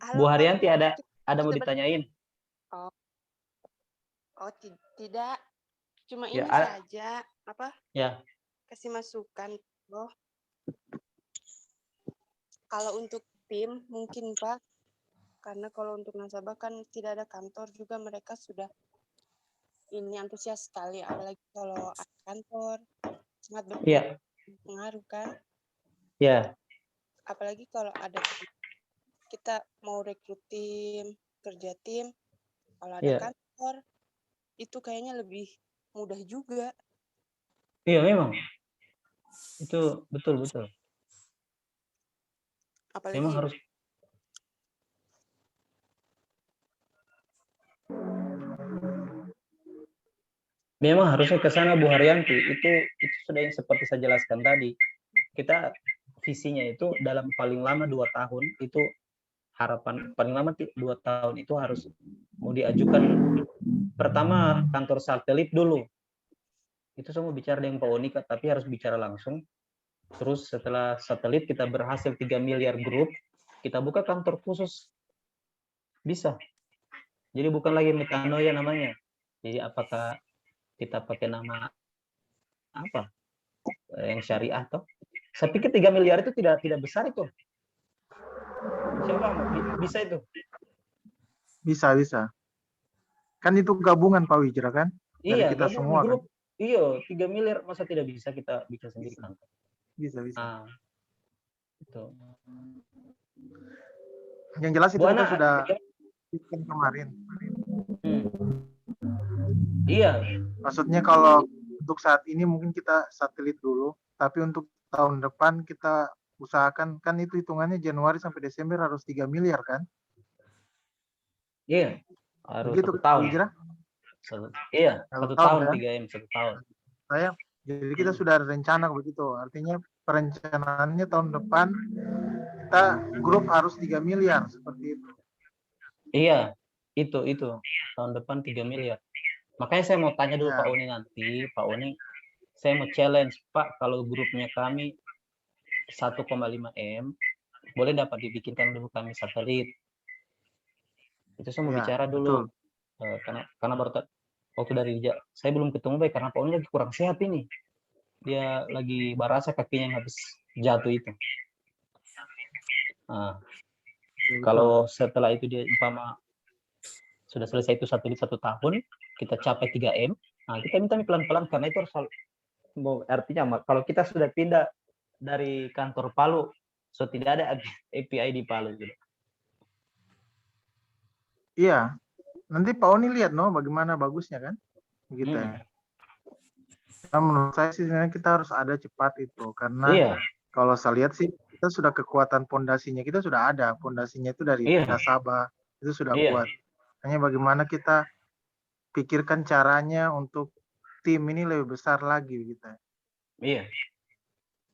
Halo, Bu Haryanti ada mau kita ditanyain? Oh, tidak. Cuma Ya, ini saja, Ya. kasih masukan. Oh. Kalau untuk tim, mungkin Pak, karena kalau untuk nasabah kan tidak ada kantor juga, mereka sudah ini antusias sekali, apalagi kalau ada kantor, sangat berpengaruh kan. Ya. Apalagi kalau ada kita mau rekrut tim, kerja tim, kalau ada kantor, itu kayaknya lebih mudah juga. Iya, memang. Itu betul. Apalagi memang harusnya ke sana Bu Haryanti. Itu sudah yang seperti saya jelaskan tadi. Kita visinya itu dalam paling lama 2 tahun, itu harapan paling lama 2 tahun itu harus mau diajukan pertama kantor satelit dulu. Itu semua bicara dengan Pak Oni, Kak, tapi harus bicara langsung. Terus setelah satelit kita berhasil 3 miliar grup, kita buka kantor khusus. Bisa. Jadi bukan lagi metanoia namanya. Jadi apakah kita pakai nama apa? Yang syariah toh? Saya pikir 3 miliar itu tidak besar itu. Siapa bisa itu? Bisa. Kan itu gabungan Pak Wijra kan? Dari Iya, kita gabung semua grup. kan? Iya, 3 miliar masa tidak bisa kita bikin sendiri kantor? Bisa. Ah, itu. Yang jelas itu Bu kita Ana, sudah bikin kemarin. Iya, Maksudnya kalau untuk saat ini mungkin kita satelit dulu, tapi untuk tahun depan kita usahakan, kan itu hitungannya Januari sampai Desember harus 3 miliar kan? iya. Harus Begitu 1 tahun. Wijra? Iya, 1 1 tahun tahun kan? 3M 1 tahun. Jadi kita sudah ada rencana begitu. Artinya perencanaannya tahun depan kita grup harus 3 miliar seperti itu. Iya, itu tahun depan 3 miliar. Makanya saya mau tanya dulu Ya. Pak Oni nanti, Pak Oni, saya mau challenge Pak, kalau grupnya kami 1,5 M, boleh dapat dibikinkan dulu kami satelit. Itu saya mau Ya, bicara dulu. betul. Karena baru waktu dari saya belum ketemu baik karena Pak Oni lagi kurang sehat ini. Dia lagi barasa kakinya yang habis jatuh itu. Nah, kalau setelah itu dia umpama sudah selesai itu satelit 1 tahun, kita capai 3M, nah kita minta pelan-pelan karena itu harus artinya kalau kita sudah pindah dari kantor Palu, so tidak ada API di Palu gitu. Iya. Nanti Pak Oni lihat bagaimana bagusnya kan? Gitu ya. Nah, menurut saya sih sebenarnya kita harus ada cepat itu karena kalau saya lihat sih kita sudah kekuatan pondasinya, kita sudah ada pondasinya itu dari nasabah itu sudah kuat. Hanya bagaimana kita pikirkan caranya untuk tim ini lebih besar lagi gitu. Iya.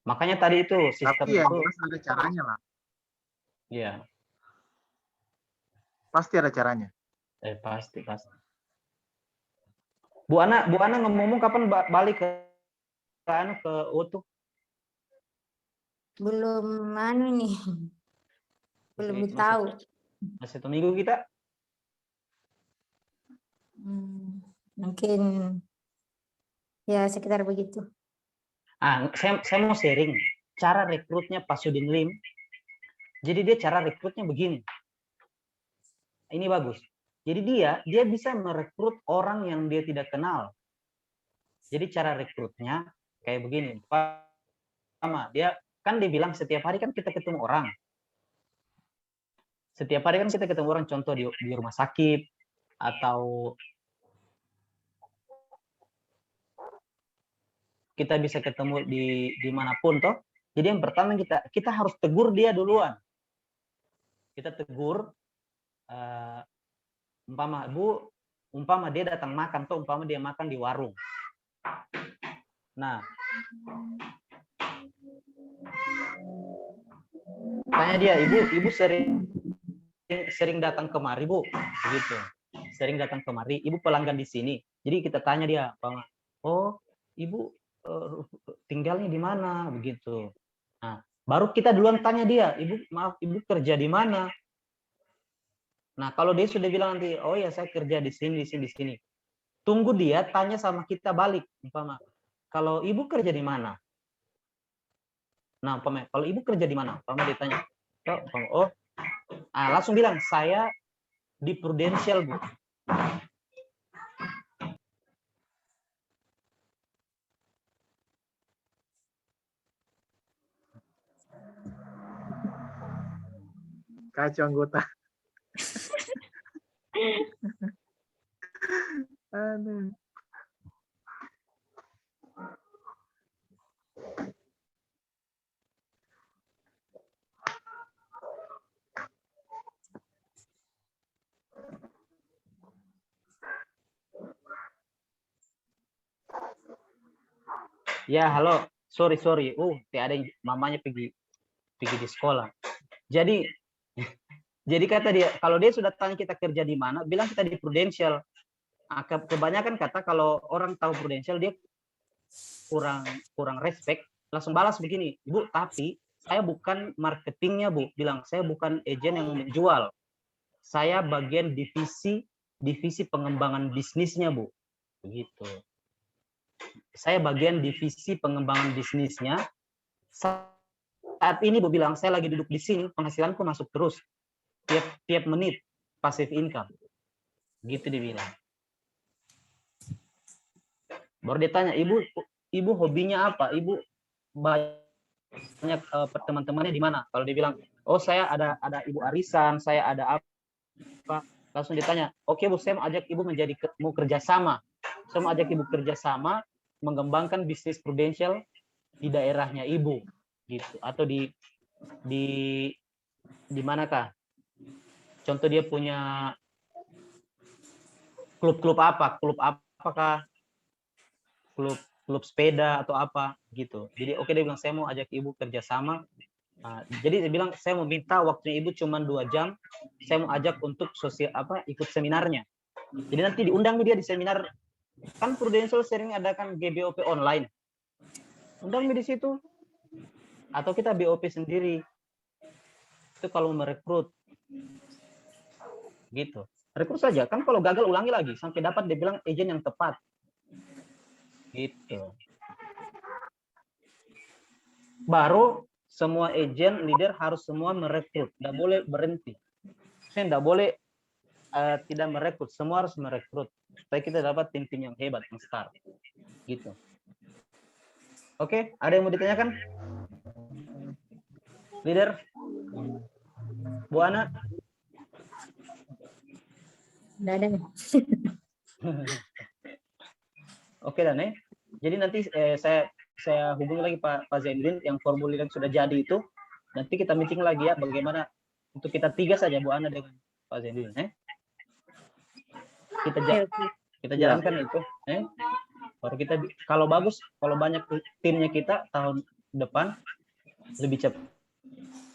Makanya tadi itu sistem tapi ya jelas ada caranya lah. Iya. Pasti ada caranya. Pasti. Bu Ana ngomong kapan balik ke Utuh? Belum nih. Belum tahu. Masih 1 minggu kita? Mungkin ya sekitar begitu. Saya mau sharing cara rekrutnya Pak Sudin Lim. Jadi dia cara rekrutnya begini. Ini bagus. Jadi dia bisa merekrut orang yang dia tidak kenal. Jadi cara rekrutnya kayak begini. Pertama, dia bilang setiap hari kan kita ketemu orang. Setiap hari kan kita ketemu orang, contoh di rumah sakit atau kita bisa ketemu di manapun toh. Jadi yang pertama kita harus tegur dia duluan. Kita tegur umpama dia datang makan toh, umpama dia makan di warung. Nah, tanya dia, ibu sering datang kemari Bu, begitu. Sering datang kemari, ibu pelanggan di sini. Jadi kita tanya dia, oh ibu tinggalnya di mana, begitu. Nah, baru kita duluan tanya dia, ibu kerja di mana? Nah, kalau dia sudah bilang nanti, oh ya saya kerja di sini. Tunggu dia tanya sama kita balik, umpama. Kalau ibu kerja di mana? Nah, umpama kalau ibu kerja di mana? Umpama dia tanya, langsung bilang saya di Prudential, Bu. Kacau anggota. Aduh. Ya, halo. Sorry. Tidak ada mamanya pergi di sekolah. Jadi kata dia, kalau dia sudah tanya kita kerja di mana, bilang kita di Prudential. Kebanyakan kata kalau orang tahu Prudential, dia kurang respect, langsung balas begini, Bu, tapi saya bukan marketingnya, Bu. Bilang, saya bukan agen yang menjual. Saya bagian divisi pengembangan bisnisnya, Bu. Begitu. Saya bagian divisi pengembangan bisnisnya. Saat ini Bu bilang, saya lagi duduk di sini, penghasilanku masuk terus. Tiap menit, passive income. Gitu dibilang. Baru dia tanya, ibu hobinya apa? Ibu banyak teman-temannya di mana? Kalau dia bilang, oh saya ada ibu arisan, saya ada apa? Langsung ditanya, oke Bu, saya mau ajak ibu mau kerjasama. Saya mau ajak ibu kerjasama mengembangkan bisnis prudensial di daerahnya ibu, gitu. Atau di manakah? Contoh dia punya klub apa? Klub apakah? Klub sepeda atau apa gitu. Jadi oke, dia bilang saya mau ajak ibu kerjasama. Nah, jadi dia bilang saya mau minta waktunya ibu cuma 2 jam. Saya mau ajak untuk ikut seminarnya. Jadi nanti diundang dia di seminar. Kan Prudential sering adakan GBOP online. Undang di situ. Atau kita BOP sendiri. Itu kalau merekrut. Gitu. Rekrut saja. Kan kalau gagal ulangi lagi sampai dapat dia bilang agen yang tepat. Gitu. Baru semua agent leader harus semua merekrut, tidak boleh berhenti. Saya tidak boleh tidak merekrut, semua harus merekrut supaya kita dapat tim-tim yang hebat, yang start. Gitu. Oke, ada yang mau ditanyakan? Leader, Bu Ana? Tidak ada. Oke dan jadi nanti saya hubungi lagi Pak Zainuddin yang formulir yang sudah jadi itu. Nanti kita meeting lagi ya bagaimana untuk kita 3 saja Bu Ana dengan Pak Zainuddin. Kita jalankan itu. Baru kita kalau bagus, kalau banyak timnya kita tahun depan lebih cepat.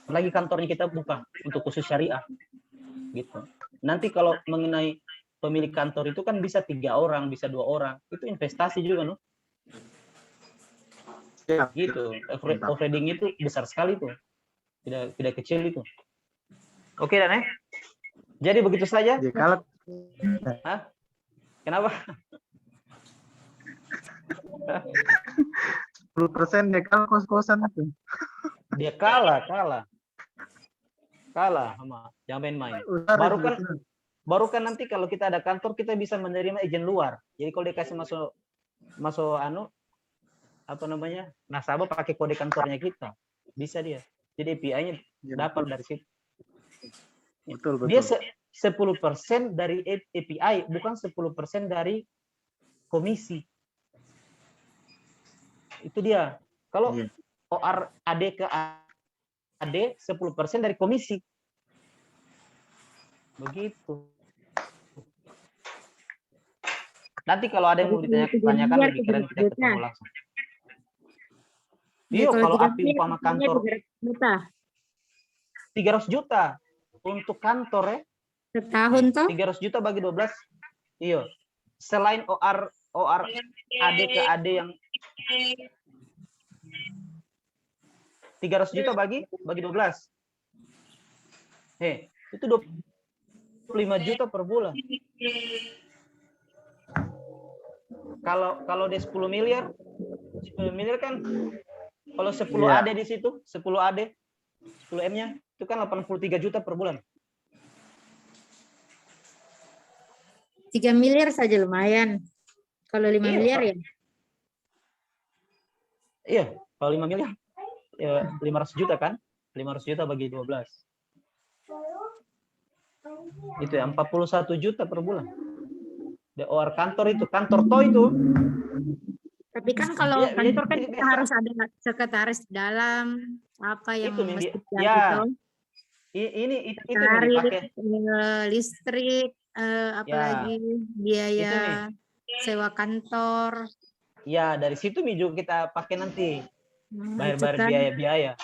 Lagi kantornya kita buka untuk khusus syariah. Gitu. Nanti kalau mengenai pemilik kantor itu kan bisa 3 orang, bisa 2 orang. Itu investasi juga, no? Ya, gitu. Offloading itu besar sekali tuh. Tidak kecil itu. Oke, Dan. Jadi begitu saja. Ya, kalau Hah? Kenapa? 10% dia kalau kos-kosan itu. Dia kalah sama jangan main-main. Baru kan nanti kalau kita ada kantor kita bisa menerima izin luar. Jadi kalau dikasih masuk nasabah pakai kode kantornya kita, bisa dia. Jadi API-nya dapat dari situ. Betul. Dia 10% dari API, bukan 10% dari komisi. Itu dia. Kalau OR AD ke AD 10% dari komisi. Begitu. Nanti kalau ada yang mau ditanyakan lebih keren kita ketemu langsung. Iya, kalau api umpama kantor 300 juta untuk kantor ya. Setahun toh? 300 juta bagi 12. Iya. Selain OR AD ke AD yang 300 juta bagi 12. Itu 25 juta per bulan. Kalau dia 10 miliar kan kalau 10 AD di situ, 10 AD, 10 M-nya itu kan 83 juta per bulan. 3 miliar saja lumayan. Kalau 5 miliar ya? Iya, kalau 5 miliar ya 500 juta kan? 500 juta bagi 12. Itu ya 41 juta per bulan. OR kantor itu, kantor toh itu. Tapi kan kalau kantor kan kita harus ada sekretaris dalam apa yang itu mesti ya. Ini itu yang dipakai. Listrik, apalagi biaya sewa kantor. Ya, dari situ juga kita pakai nanti. Bayar biaya.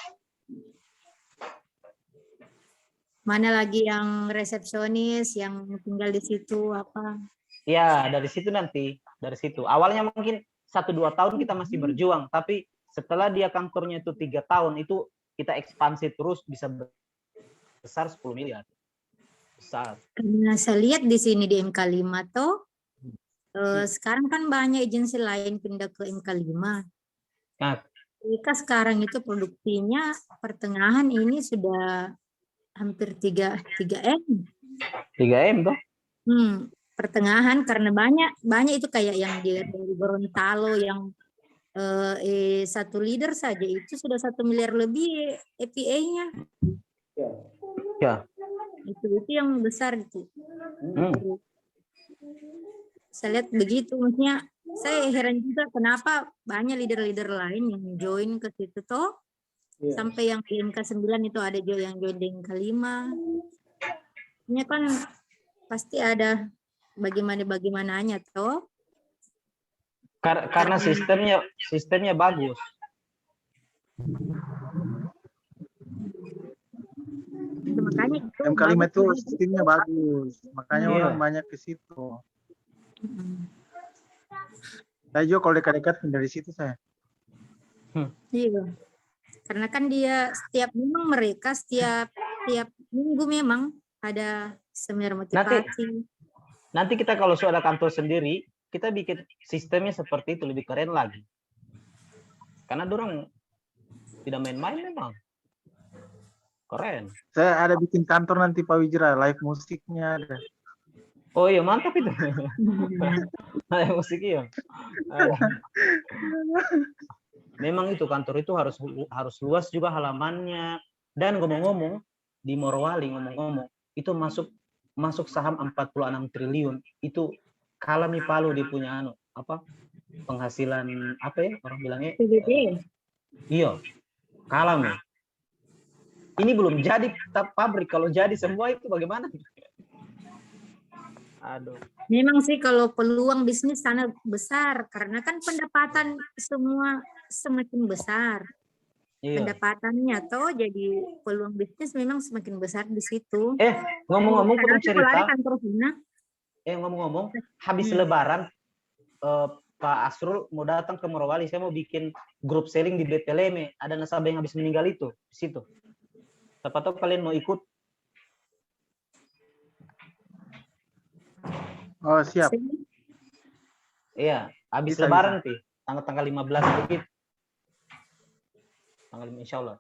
Mana lagi yang resepsionis yang tinggal di situ apa? Ya, dari situ nanti. Dari situ. Awalnya mungkin 1-2 tahun kita masih berjuang, tapi setelah dia kantornya itu 3 tahun, itu kita ekspansi terus bisa besar 10 miliar. Besar. Karena saya lihat di sini di MK5 tuh, sekarang kan banyak agensi lain pindah ke MK5. Nah, Mereka sekarang itu produksinya pertengahan ini sudah hampir 3M. 3M tuh. Pertengahan karena banyak itu kayak yang dari Gorontalo yang satu leader saja itu sudah 1 miliar lebih EPA-nya. Ya. Itu yang besar itu. Saya lihat begitu, maksudnya saya heran juga kenapa banyak leader-leader lain yang join ke situ toh. Sampai yang di MK9 itu ada juga yang join di MK5. Ini kan pasti ada bagaimananya toh. Karena sistemnya bagus. Makanya itu MK5 itu sistemnya bagus, makanya orang banyak ke situ. Saya juga kalau dekat-dekat dari situ saya. Iya, karena kan dia mereka setiap minggu memang ada seminar motivasi. Nanti kita kalau sudah ada kantor sendiri, kita bikin sistemnya seperti itu, lebih keren lagi. Karena dorang tidak main-main memang. Keren. Saya ada bikin kantor nanti Pak Wijra, live musiknya ada. Oh iya, mantap itu. Live musik iya. Memang itu kantor itu harus luas juga halamannya. Dan ngomong-ngomong di Morowali itu masuk saham 46 triliun. Itu kalah Mi Palu dia punya penghasilan orang bilangnya PBB. Iya, kalah Mi. Ini belum jadi pabrik, kalau jadi semua itu bagaimana? Aduh. Memang sih kalau peluang bisnis sana besar karena kan pendapatan semua semakin besar. Iya. Pendapatannya toh jadi peluang bisnis memang semakin besar di situ. Ngomong-ngomong cerita. Ngomong-ngomong habis Lebaran Pak Asrul mau datang ke Morowali, saya mau bikin grup selling di Beteleme. Ada nasabah yang habis meninggal itu di situ. Siapa tahu kalian mau ikut? Oh, siap. Iya, habis Lebaran nanti, tanggal 15 begitu. Tanggal 5 insya Allah.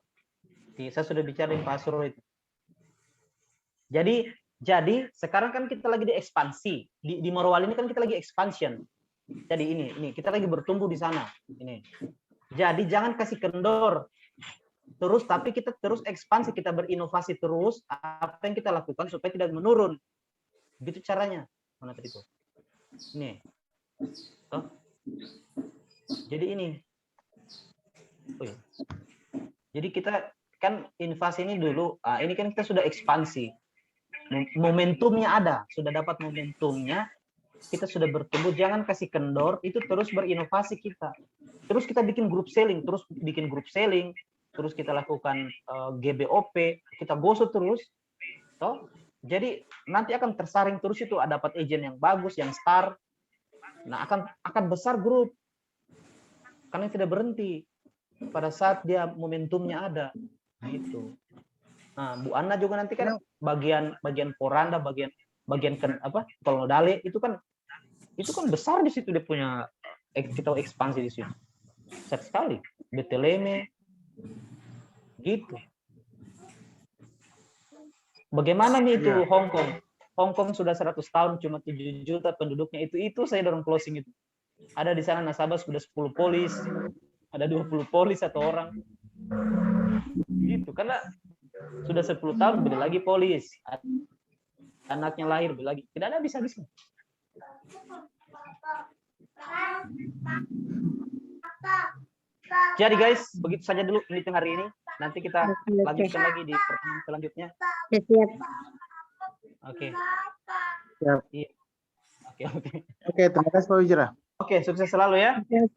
Saya sudah bicara dengan Pak Asrul itu. Jadi sekarang kan kita lagi di ekspansi. Di Morowali ini kan kita lagi expansion. Jadi ini kita lagi bertumbuh di sana. Ini. Jadi jangan kasih kendor. Tapi kita terus ekspansi, kita berinovasi terus. Apa yang kita lakukan supaya tidak menurun. Gitu caranya. Mana tadi itu? Ini. Jadi ini. Oh ya. Jadi kita kan invasi ini dulu. Ini kan kita sudah ekspansi. Momentumnya ada, sudah dapat momentumnya. Kita sudah bertumbuh, jangan kasih kendor, itu terus berinovasi kita. Terus kita bikin grup selling, terus kita lakukan GBOP, kita gosok terus. Toh? Jadi nanti akan tersaring terus itu, dapat agent yang bagus, yang star. Nah, akan besar grup. Karena tidak berhenti pada saat dia momentumnya ada. Gitu. Nah, Bu Anna juga nanti kan bagian poranda, bagian kolonodale itu kan besar di situ, dia punya kita ekspansi di situ. Besar sekali. Beteleme gitu. Bagaimana nih itu Hong Kong? Hong Kong sudah 100 tahun cuma 7 juta penduduknya, itu saya dorong closing itu. Ada di sana nasabah sudah 10 polis, ada 20 polis satu orang. Gitu, karena sudah 10 tahun beli lagi polis. Anaknya lahir beli lagi. Tidak ada habis-habisnya. Jadi guys, begitu saja dulu meeting hari ini. Nanti kita lanjutkan lagi di pertemuan selanjutnya. Siap. Oke. Siap. Oke, terima kasih Pak Wijra. Oke, sukses selalu ya. Terima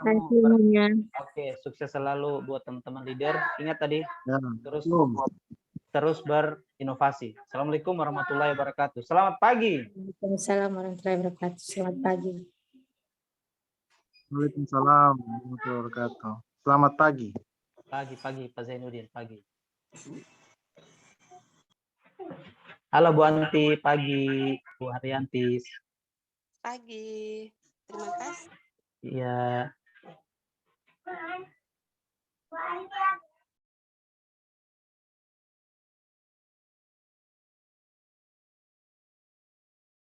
kasih semuanya. Oke, sukses selalu buat teman-teman leader. Ingat tadi, terus berinovasi. Assalamualaikum warahmatullahi wabarakatuh. Selamat pagi. Waalaikumsalam warahmatullahi wabarakatuh. Selamat pagi. Waalaikumsalam warahmatullahi wabarakatuh. Selamat pagi. Pagi Pak Zainuddin, pagi. Halo Bu Anti, pagi. Bu Haryanti. Pagi. Terima kasih. Iya.